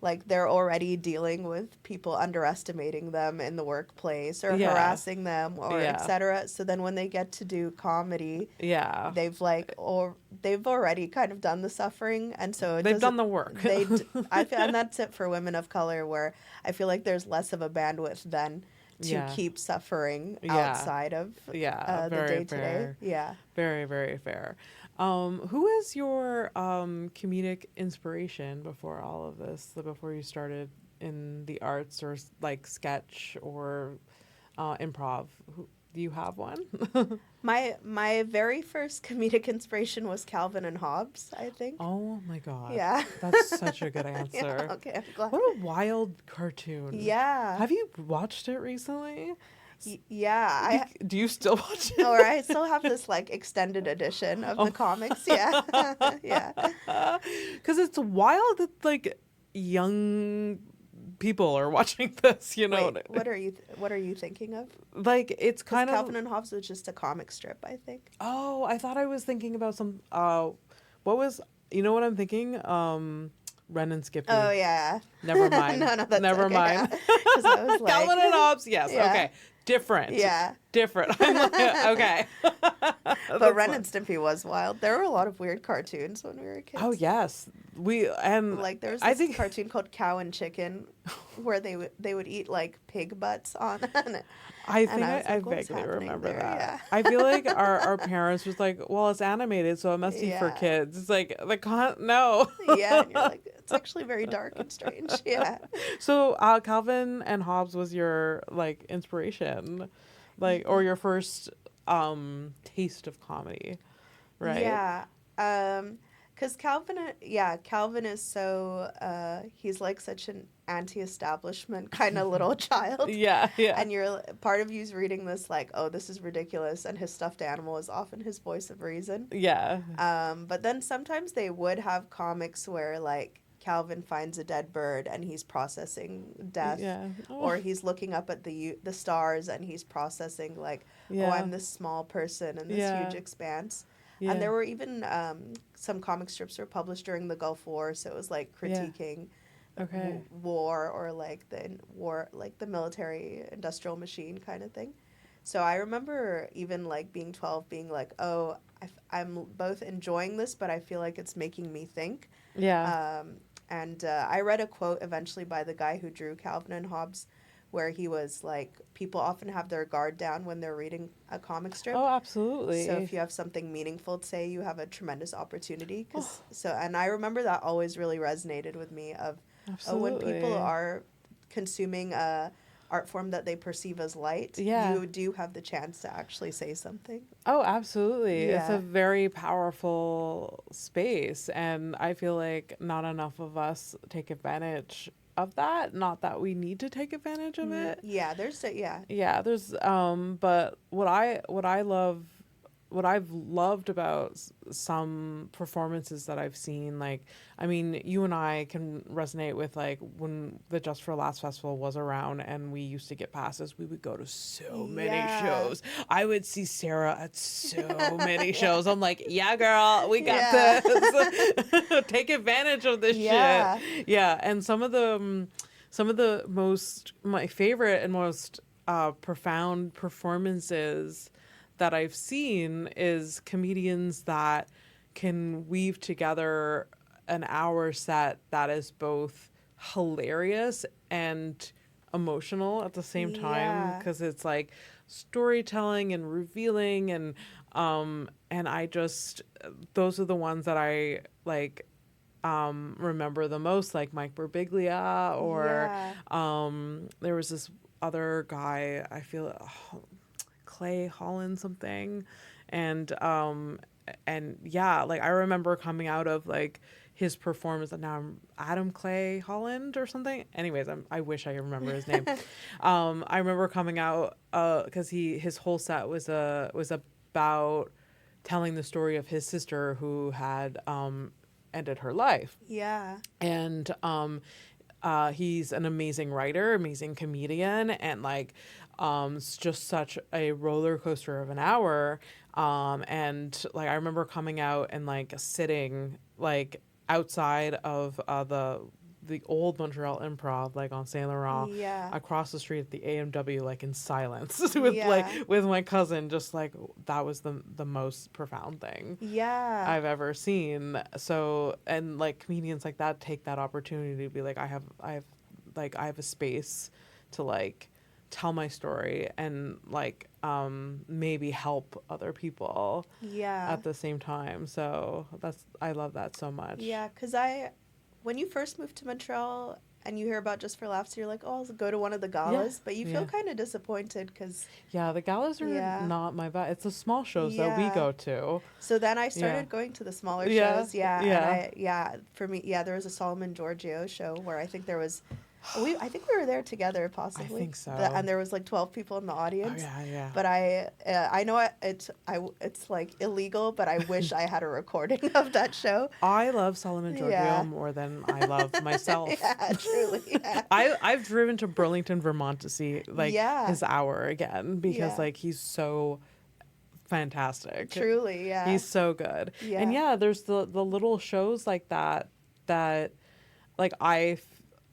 Like they're already dealing with people underestimating them in the workplace or harassing them or etc. So then when they get to do comedy, they've already kind of done the suffering, and so they've done the work. I feel, and that's it for women of color, where I feel like there's less of a bandwidth then to keep suffering outside of the day-to-day. Very, very fair. Who is your comedic inspiration before all of this, before you started in the arts or like sketch or improv? Do you have one? My very first comedic inspiration was Calvin and Hobbes, I think. Oh my God. Yeah. That's such a good answer. Okay, I'm glad. What a wild cartoon. Yeah. Have you watched it recently? Do you still watch it? Or I still have this like extended edition of the comics. Yeah. Because it's wild that like young people are watching this, you know. Wait, what are you thinking of? Like, it's kind of Calvin and Hobbes was just a comic strip, I think. Oh, I thought I was thinking about some what was, you know what I'm thinking? Ren and Skippy. Oh yeah. Never mind. No, that's never okay, mind. I was like, Calvin and Hobbes, yes. Okay. Different. Different. I'm like, okay. But Ren and Stimpy was wild. There were a lot of weird cartoons when we were kids. Oh yes. Like there was this cartoon called Cow and Chicken where they would eat like pig butts on it. I vaguely remember that. Yeah. I feel like our parents was like, well, it's animated, so it must be for kids. It's like no. Yeah, and you're like, it's actually very dark and strange. Yeah. So Calvin and Hobbes was your like inspiration, like, or your first taste of comedy, right? Yeah. Because Calvin is so, he's like such an anti-establishment kind of little child. Yeah. And part of you's reading this like, oh, this is ridiculous, and his stuffed animal is often his voice of reason. Yeah. But then sometimes they would have comics where like Calvin finds a dead bird and he's processing death, or he's looking up at the stars and he's processing like, oh, I'm this small person in this huge expanse. Yeah. And there were even some comic strips were published during the Gulf War, so it was like critiquing war, or like the military industrial machine kind of thing. So I remember even like being 12, being like, oh, I'm both enjoying this, but I feel like it's making me think. Yeah. And I read a quote eventually by the guy who drew Calvin and Hobbes, where he was like, people often have their guard down when they're reading a comic strip. Oh, So absolutely. if you have something meaningful to say, you have a tremendous opportunity. Oh, And I remember that always really resonated with me of when people absolutely. are consuming a art form that they perceive as light, Yeah. you do have the chance to actually say something. Oh, absolutely. It's a Yeah. very powerful space. And I feel like not enough of us take advantage of that. Not that we need to take advantage of it. Yeah, yeah. Yeah, there's but what I've loved about some performances that I've seen, like, I mean, you and I can resonate with, like, when the Just for Laughs festival was around and we used to get passes, we would go to so many Yeah. shows. I would see Sarah at so many Yeah. shows. I'm like, yeah, girl, we got Yeah. this. Take advantage of this Yeah. shit. Yeah, and some of the my favorite and most profound performances that I've seen is comedians that can weave together an hour set that is both hilarious and emotional at the same time, Yeah. because it's like storytelling and revealing, and I just, those are the ones that I like remember the most, like Mike Birbiglia, or Yeah. there was this other guy, I feel, Clay Holland something, and yeah, like I remember coming out of like his performance, and now I'm Adam Clay Holland or something. Anyways, I wish I remember his name. I remember coming out because his whole set was about telling the story of his sister who had ended her life. Yeah. And he's an amazing writer, amazing comedian, and like it's just such a roller coaster of an hour. And like I remember coming out and like sitting like outside of the old Montreal Improv, like on Saint Laurent, Yeah. across the street at the AMW, like in silence with Yeah. with my cousin, just like that was the most profound thing Yeah. I've ever seen. So, and like comedians like that take that opportunity to be like, I have a space to like tell my story and like maybe help other people Yeah. at the same time. So I love that so much. Yeah, because when you first moved to Montreal and you hear about Just for Laughs, you're like, oh, I'll go to one of the galas. But you feel kind of disappointed because, Yeah, the galas are yeah. not my vibe. It's the small shows that we Yeah. go to. So then I started Yeah. going to the smaller Yeah, shows. Yeah. yeah. And for me, there was a Solomon Giorgio show where I think there was, I think we were there together possibly. I think so. And there was like 12 people in the Oh audience. yeah, yeah. But I know it's like illegal, but I wish I had a recording of that show. I love Solomon Giorgio Yeah. more than I love myself. Yeah, truly. Yeah. I've driven to Burlington, Vermont to see like Yeah. his hour again because Yeah. like he's so fantastic. Truly, yeah. He's so good. Yeah. And yeah, there's the little shows like that like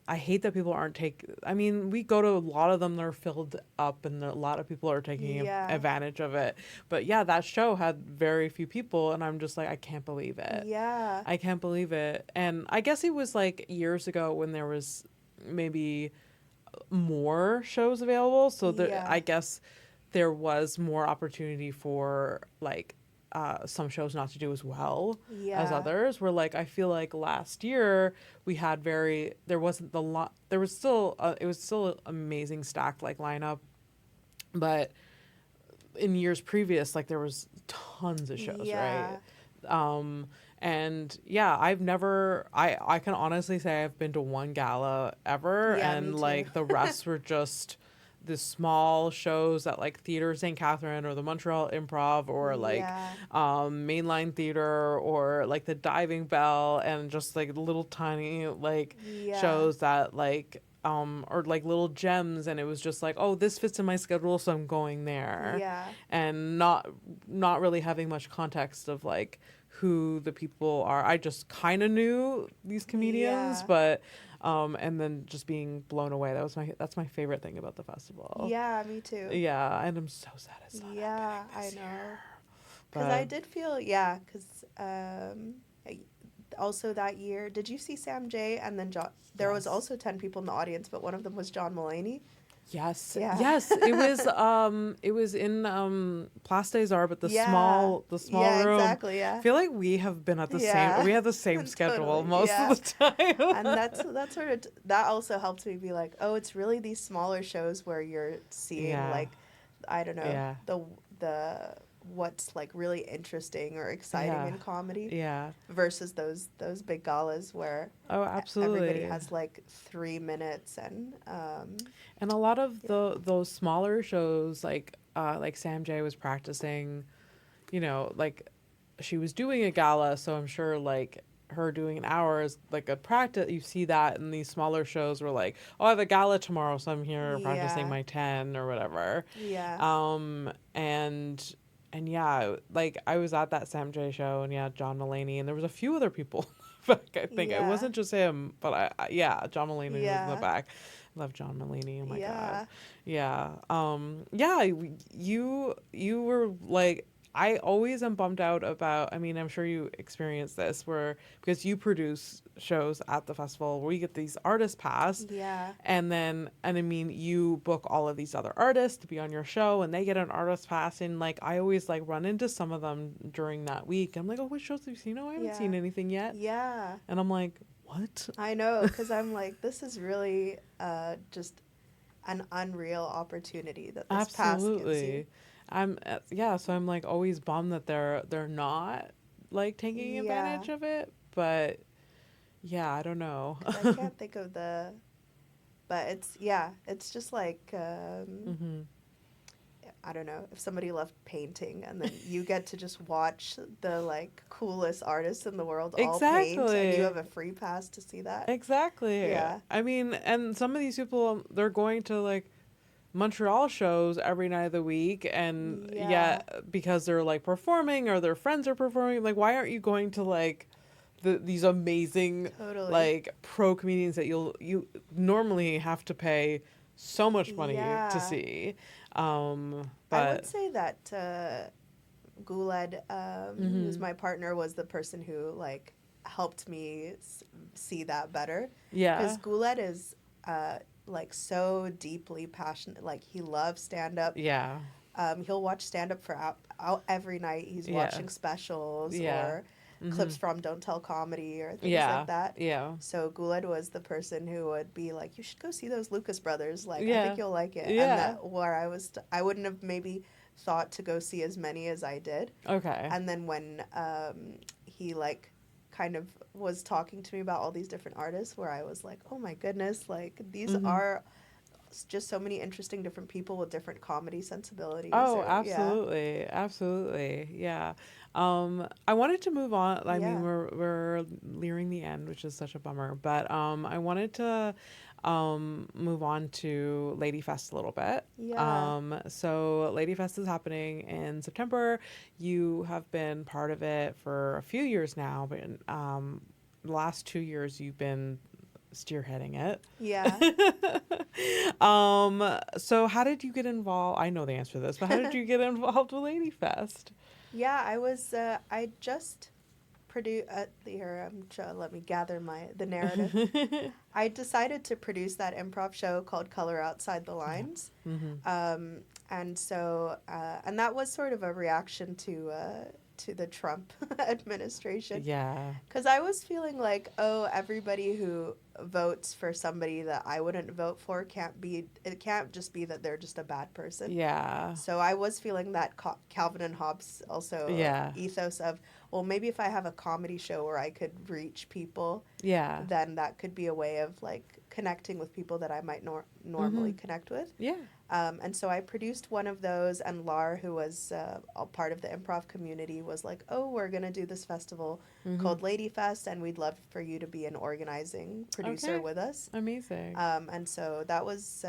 I hate that people aren't I mean, we go to a lot of them, they're filled up and a lot of people are taking Yeah. advantage of it. But yeah, that show had very few people and I'm just like, I can't believe it. Yeah. I can't believe it. And I guess it was like years ago when there was maybe more shows available. So Yeah. I guess there was more opportunity for like some shows not to do as well Yeah. as others. Where like I feel like last year we had there wasn't the lot. There was still it was still an amazing stacked like lineup, but in years previous like there was tons of shows, Yeah. right? And yeah, I can honestly say I've been to one gala ever, Yeah, me and too. like the rest were just the small shows at like Theatre St. Catherine or the Montreal Improv or like Yeah. Mainline Theatre or like the Diving Bell, and just like little tiny like Yeah. shows that like or like little gems, and it was just like, oh, this fits in my schedule, so I'm going there. Yeah. And not really having much context of like who the people are. I just kind of knew these comedians, Yeah. but and then just being blown away. That's my favorite thing about the festival. Yeah, me too. Yeah, and I'm so sad it's not Yeah, happening this I know. year. Because But I did feel, because also that year, did you see Sam J? And then there was yes. also 10 people in the audience, but one of them was John Mulaney. Yes. Yeah. Yes. It was in Place des Arts, but the Yeah. small Yeah, room. exactly, yeah. I feel like we have been at the Yeah. we have the same schedule Totally, most yeah. of the time. And that's sort of that also helped me be like, oh, it's really these smaller shows where you're seeing Yeah. like, I don't know, Yeah. the what's like really interesting or exciting Yeah. in comedy Yeah. versus those big galas where Oh, absolutely. everybody has like 3 minutes and a lot of those smaller shows like Sam J was practicing, like she was doing a gala, so I'm sure like her doing an hour is like a practice. You see that in these smaller shows where like, oh, I have a gala tomorrow, so I'm here practicing my 10 or whatever. Yeah. And yeah, like I was at that Sam J show, and yeah, John Mulaney, and there was a few other people in the back. I think it wasn't just him, but John Mulaney was in the back. I love John Mulaney. Oh my god. Yeah. Yeah. You were like, I always am bummed out about, I mean, I'm sure you experienced this because you produce shows at the festival where you get these artist pass. Yeah. And I mean, you book all of these other artists to be on your show and they get an artist pass. And like, I always like run into some of them during that week. I'm like, oh, what shows have you seen? Oh, I haven't seen anything yet. Yeah. And I'm like, what? I know, because I'm like, this is really just an unreal opportunity that this pass gives you. So I'm like always bummed that they're not like taking advantage of it, but yeah, I don't know. I can't think of but it's just like I don't know, if somebody loved painting and then you get to just watch the like coolest artists in the world all paint and you have a free pass to see that. Exactly. Yeah. I mean, and some of these people, they're going to like Montreal shows every night of the week, and because they're like performing or their friends are performing, like why aren't you going to like these amazing like pro comedians that you normally have to pay so much money to see? But I would say that Guled, who's my partner, was the person who like helped me see that better. Yeah, because Guled is like so deeply passionate. Like he loves stand up. Yeah. He'll watch stand up for every night. He's watching specials or clips from Don't Tell Comedy or things like that. Yeah. So Guled was the person who would be like, you should go see those Lucas brothers. Like I think you'll like it. Yeah. And that where I wouldn't have maybe thought to go see as many as I did. Okay. And then when he like kind of was talking to me about all these different artists where I was like, oh my goodness, like these are just so many interesting different people with different comedy sensibilities. Oh, absolutely. Absolutely. Yeah. I wanted to move on. I mean, we're nearing the end, which is such a bummer, but I wanted to move on to Ladyfest a little bit. Yeah. So Ladyfest is happening in September. You have been part of it for a few years now, but the last 2 years you've been spearheading it. Yeah. So how did you get involved? I know the answer to this, but how did you get involved with Ladyfest? Yeah, I just produced let me gather the narrative. I decided to produce that improv show called Color Outside the Lines. Mm-hmm. And so and that was sort of a reaction to the Trump administration. Yeah. Because I was feeling like, oh, everybody who votes for somebody that I wouldn't vote for it can't just be that they're just a bad person. Yeah. So I was feeling that Calvin and Hobbes also ethos of, well, maybe if I have a comedy show where I could reach people, then that could be a way of like connecting with people that I might normally connect with. Yeah. And so I produced one of those, and Lar, who was a part of the improv community, was like, oh, we're going to do this festival called Ladyfest, and we'd love for you to be an organizing producer with us. Amazing. And so that was,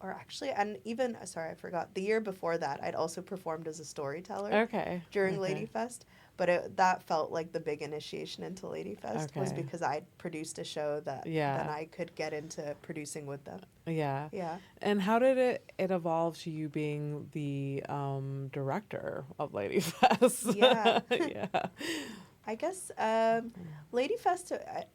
or actually, and even, sorry, I forgot, the year before that, I'd also performed as a storyteller during Ladyfest. But that felt like the big initiation into Ladyfest was because I'd produced a show that then I could get into producing with them. Yeah. Yeah. And how did it evolve to you being the director of Ladyfest? Yeah. Yeah. I guess Ladyfest,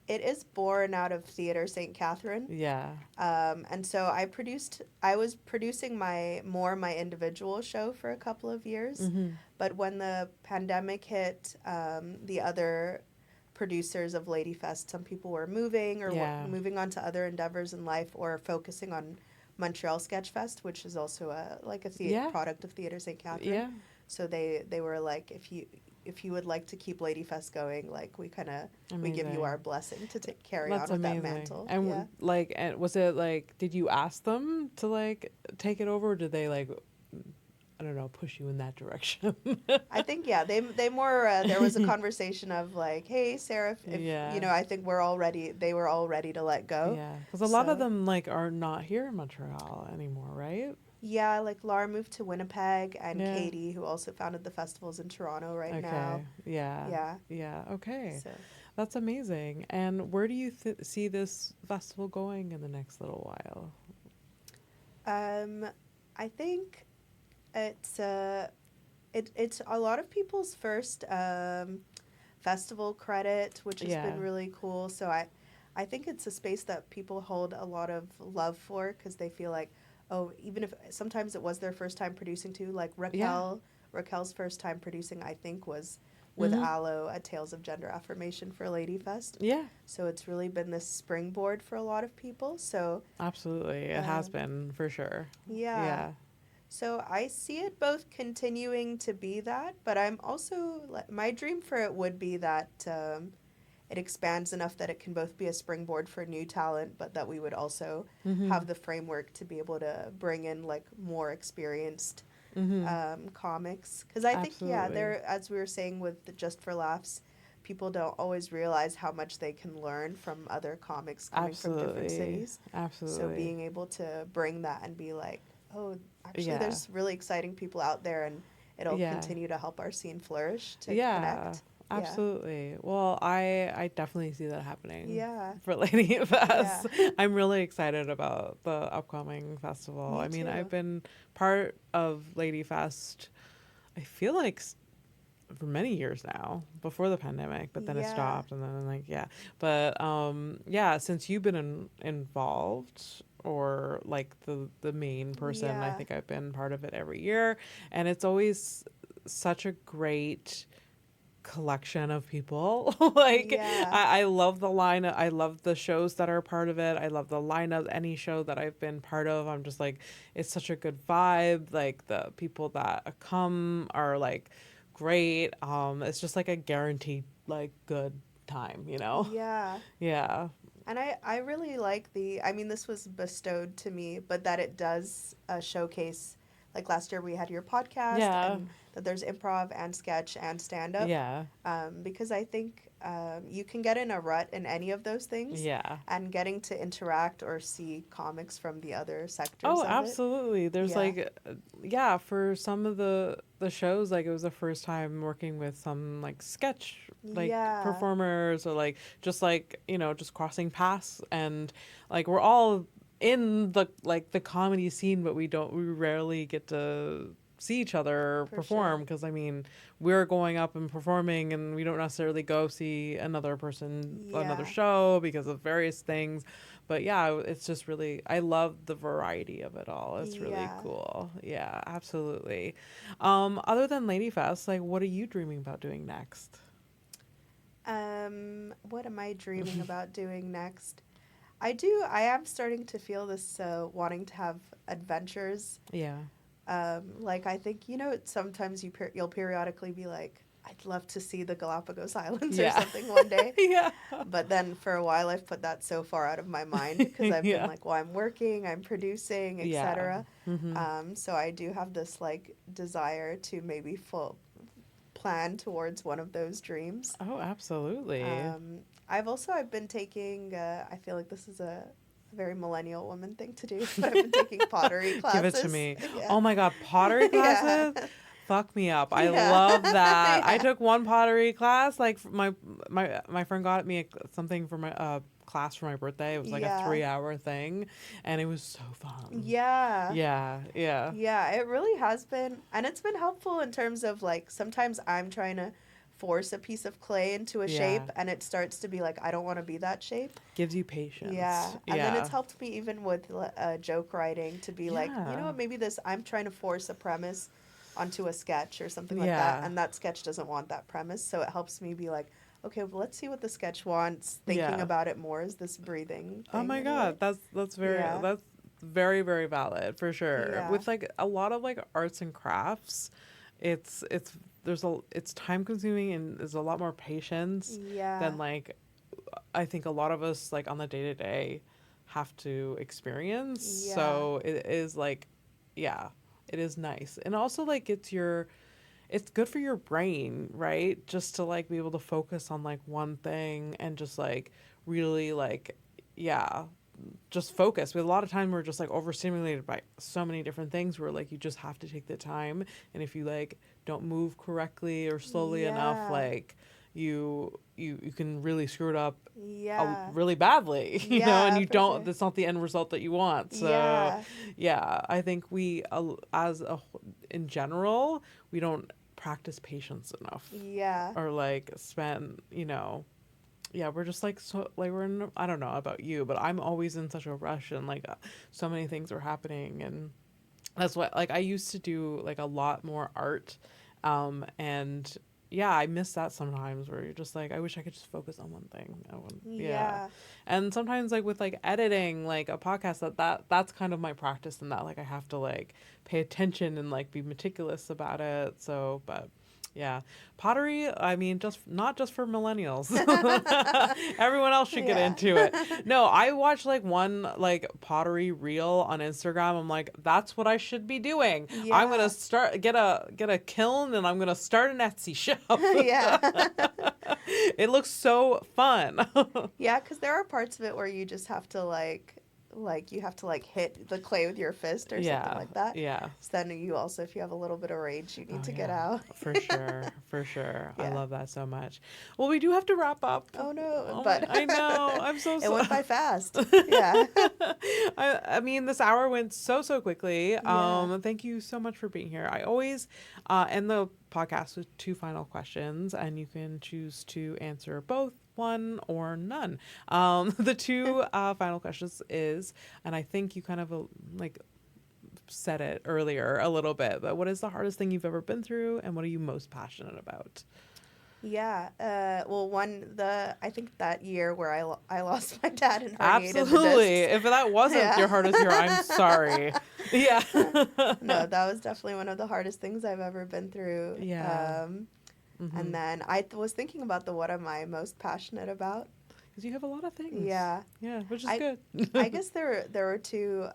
it is born out of Theatre St. Catherine. Yeah. And so I was producing my individual show for a couple of years. Mm-hmm. But when the pandemic hit, the other producers of Ladyfest, some people were moving or moving on to other endeavors in life or focusing on Montreal Sketchfest, which is also a product of Theatre St. Catherine. Yeah. So they were like, if you would like to keep Ladyfest going, like we give you our blessing to carry on with that mantle. And and was it like, did you ask them to like take it over, or did they like, I don't know, push you in that direction? I think they more there was a conversation of like, hey Sarah, if I think they were all ready to let go. Yeah, because a lot of them like are not here in Montreal anymore, right? Yeah, like Laura moved to Winnipeg, and Katie, who also founded the festivals in Toronto now. Yeah. Okay. So that's amazing. And where do you see this festival going in the next little while? I think it's a lot of people's first festival credit, which has been really cool. So I think it's a space that people hold a lot of love for because they feel like, oh, even if sometimes it was their first time producing too, like Raquel's first time producing, I think, was with Aloe at Tales of Gender Affirmation for Ladyfest. Yeah. So it's really been this springboard for a lot of people. So absolutely, it has been for sure. Yeah. Yeah. So I see it both continuing to be that, but I'm also, my dream for it would be that it expands enough that it can both be a springboard for new talent, but that we would also have the framework to be able to bring in like more experienced comics. Because I think, there, as we were saying with the Just for Laughs, people don't always realize how much they can learn from other comics coming from different cities. Absolutely. So being able to bring that and be like, oh, actually there's really exciting people out there, and it'll continue to help our scene flourish to connect. Absolutely. Yeah. Well, I definitely see that happening for Ladyfest. Yeah. I'm really excited about the upcoming festival. Me I mean, too. I've been part of Ladyfest, I feel like, for many years now, before the pandemic, but then it stopped, and then But since you've been involved, or like the main person, I think I've been part of it every year, and it's always such a great collection of people. I love the lineup. I love the shows that are part of it. I love the lineup. Any show that I've been part of, I'm just like, it's such a good vibe. Like the people that come are like great. It's just like a guaranteed like good time, you know? Yeah. And I really like this was bestowed to me, but that it does showcase, like last year we had your podcast, and that there's improv and sketch and stand-up. Yeah. Because I think you can get in a rut in any of those things. Yeah. And getting to interact or see comics from the other sectors of absolutely. There's for some of the shows, like it was the first time working with some like sketch performers, or just crossing paths, and like we're all in the comedy scene, but we rarely get to see each other perform, because I mean, we're going up and performing, and we don't necessarily go see another person another show because of various things. But it's just really, I love the variety of it all. It's really cool. Yeah, absolutely. Other than Ladyfest, like, what are you dreaming about doing next? What am I dreaming about doing next? I am starting to feel this wanting to have adventures. Yeah. I think, sometimes you'll periodically be like, I'd love to see the Galapagos Islands or something one day. But then for a while I've put that so far out of my mind, because I've been like, well, I'm working, I'm producing, etc. So I do have this like desire to maybe plan towards one of those dreams. Oh, absolutely. I've been taking, I feel like this is a very millennial woman thing to do, but I've been taking pottery classes. Give it to me. Yeah. Oh my God, pottery classes? Yeah. Fuck me up. I Yeah. love that. Yeah. I took one pottery class. Like my friend got me something for my class for my birthday. It was like a 3-hour thing, and it was so fun. Yeah. Yeah. Yeah. Yeah, it really has been. And it's been helpful in terms of like sometimes I'm trying to force a piece of clay into a shape and it starts to be like, I don't want to be that shape. Gives you patience. Yeah. And then it's helped me even with joke writing to be like, you know what, maybe I'm trying to force a premise onto a sketch or something like that. And that sketch doesn't want that premise. So it helps me be like, okay, well, let's see what the sketch wants. Thinking about it more is this breathing thing. Oh my God. That's very, very valid for sure. Yeah. With like a lot of like arts and crafts, it's time consuming and there's a lot more patience than like I think a lot of us like on the day to day have to experience. Yeah. So it is like, it is nice. And also like it's good for your brain, right? Just to like be able to focus on like one thing and just like really like, just focus. But a lot of time we're just like overstimulated by so many different things where like you just have to take the time. And if you like don't move correctly or slowly enough, like you can really screw it up really badly, you know, and you don't, sure. That's not the end result that you want. So I think we, in general, we don't practice patience enough. Yeah. Or like spend, you know, we're just like, so like we're in, I don't know about you, but I'm always in such a rush and like so many things are happening. And that's what, like I used to do like a lot more art. And I miss that sometimes where you're just like, I wish I could just focus on one thing. And sometimes like with like editing, like a podcast that's kind of my practice in that, like I have to like pay attention and like be meticulous about it. So, but yeah, pottery, I mean, not just for millennials. Everyone else should get into it. No, I watched like one like pottery reel on Instagram. I'm like, that's what I should be doing. I'm gonna get a kiln and I'm gonna start an Etsy shop. It looks so fun. Yeah, because there are parts of it where you just have to like you have to like hit the clay with your fist or something like that. Yeah. So then you also, if you have a little bit of rage, you need to get out. For sure. I love that so much. Well, we do have to wrap up. Oh no, but I know. I'm so sorry. It went by fast. Yeah. I mean, this hour went so quickly. Thank you so much for being here. I always end the podcast with 2 final questions, and you can choose to answer both, one or none. The 2 final questions is, and I think you kind of like said it earlier a little bit, but what is the hardest thing you've ever been through, and what are you most passionate about? Well, I think that year where I lost my dad and herniated the discs. If that wasn't your hardest year, I'm sorry. No, that was definitely one of the hardest things I've ever been through. And then I was thinking about what am I most passionate about? Because you have a lot of things. Yeah, which is good. I guess there are 2.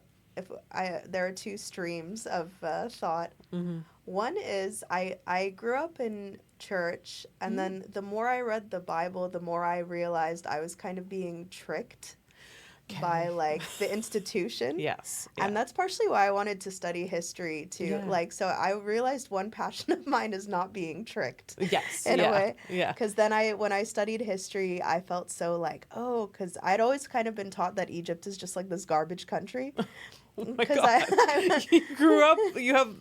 There are 2 streams of thought. Mm-hmm. One is I grew up in church, and then the more I read the Bible, the more I realized I was kind of being tricked by like the institution. Yes. Yeah. And that's partially why I wanted to study history too. Yeah. Like, so I realized one passion of mine is not being tricked. Yes. In a way. Yeah. Because then when I studied history, I felt so like, because I'd always kind of been taught that Egypt is just like this garbage country. Oh my God. You grew up, you have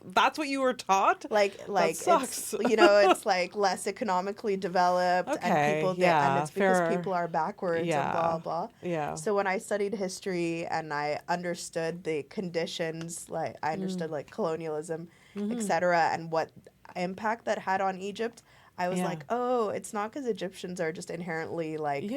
that's what you were taught? Like that sucks. It's, it's like less economically developed, and people and it's because people are backwards and blah blah. Yeah. So when I studied history and I understood the conditions, like I understood like colonialism, etc., and what impact that had on Egypt, I was like, it's not because Egyptians are just inherently like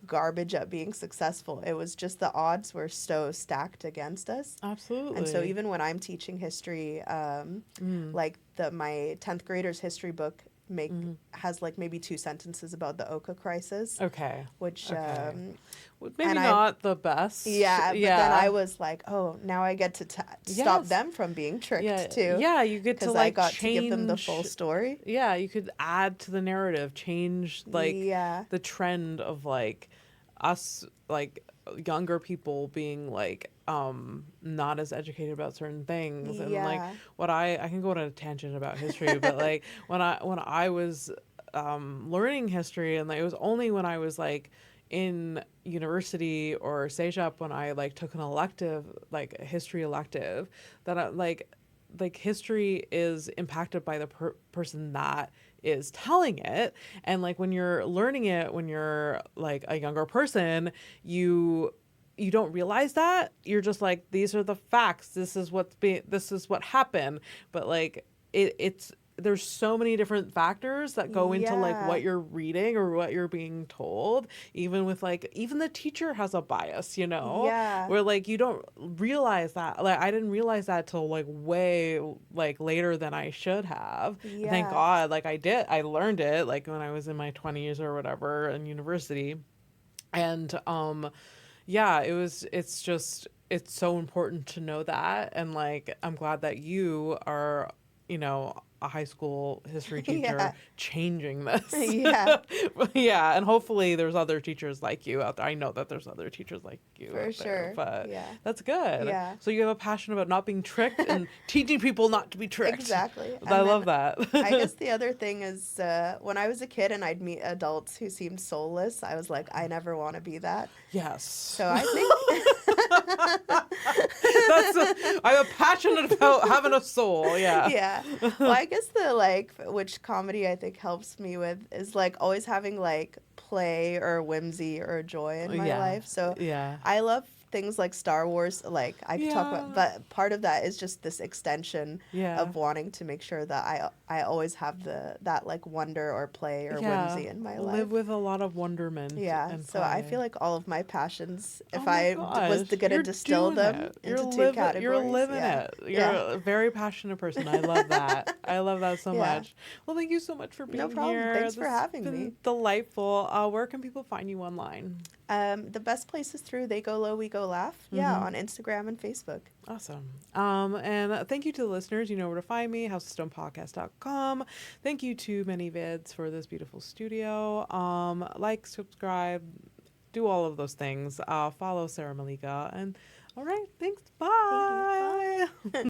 garbage at being successful. It was just the odds were so stacked against us. Absolutely. And so even when I'm teaching history, like my 10th graders history book has like maybe 2 sentences about the Oka crisis. Okay. Which maybe not the best. Yeah. But then I was like, now I get to stop them from being tricked too. Yeah, you get to like to give them the full story. Yeah, you could add to the narrative, change like the trend of like us like younger people being like not as educated about certain things. And like what I can go on a tangent about history, but like when I was learning history, and like it was only when I was like in university or cégep when I like took an elective, like a history elective, that I like history is impacted by the person that is telling it. And like when you're learning it, when you're like a younger person, you don't realize that. You're just like, these are the facts, this is what happened. But like it's there's so many different factors that go into like what you're reading or what you're being told. Even with like, even the teacher has a bias, you know, where like you don't realize that. Like I didn't realize that till like way like later than I should have. And thank God, like I learned it like when I was in my 20s or whatever in university. And it's so important to know that. And like I'm glad that you are, you know, a high school history teacher changing this. Yeah. And hopefully there's other teachers like you out there. I know that there's other teachers like you for out sure there, but that's good. So you have a passion about not being tricked and teaching people not to be tricked. Exactly. I love that. I guess the other thing is when I was a kid and I'd meet adults who seemed soulless, I was like, I never want to be that. Yes. So I think I'm passionate about having a soul. Yeah. Well, I guess the like which comedy I think helps me with is like always having like play or whimsy or joy in my life. So I love things like Star Wars, like I could talk about, but part of that is just this extension of wanting to make sure that I always have that like wonder or play or whimsy in my life. Live with a lot of wonderment. And so I feel like all of my passions, if was going to you're distill them into two categories. You're living it. You're a very passionate person. I love that. I love that so much. Well, thank you so much for being here. No problem. Thanks for having me. Delightful. Where can people find you online? The best place is through They Go Low, We Go Laugh. On Instagram and Facebook. Awesome. And thank you to the listeners. You know where to find me, houseofstonepodcast.com. Thank you to Many Vids for this beautiful studio. Like, subscribe, do all of those things. Follow Sarah Malika. And all right, thanks. Bye. Thank you. Bye.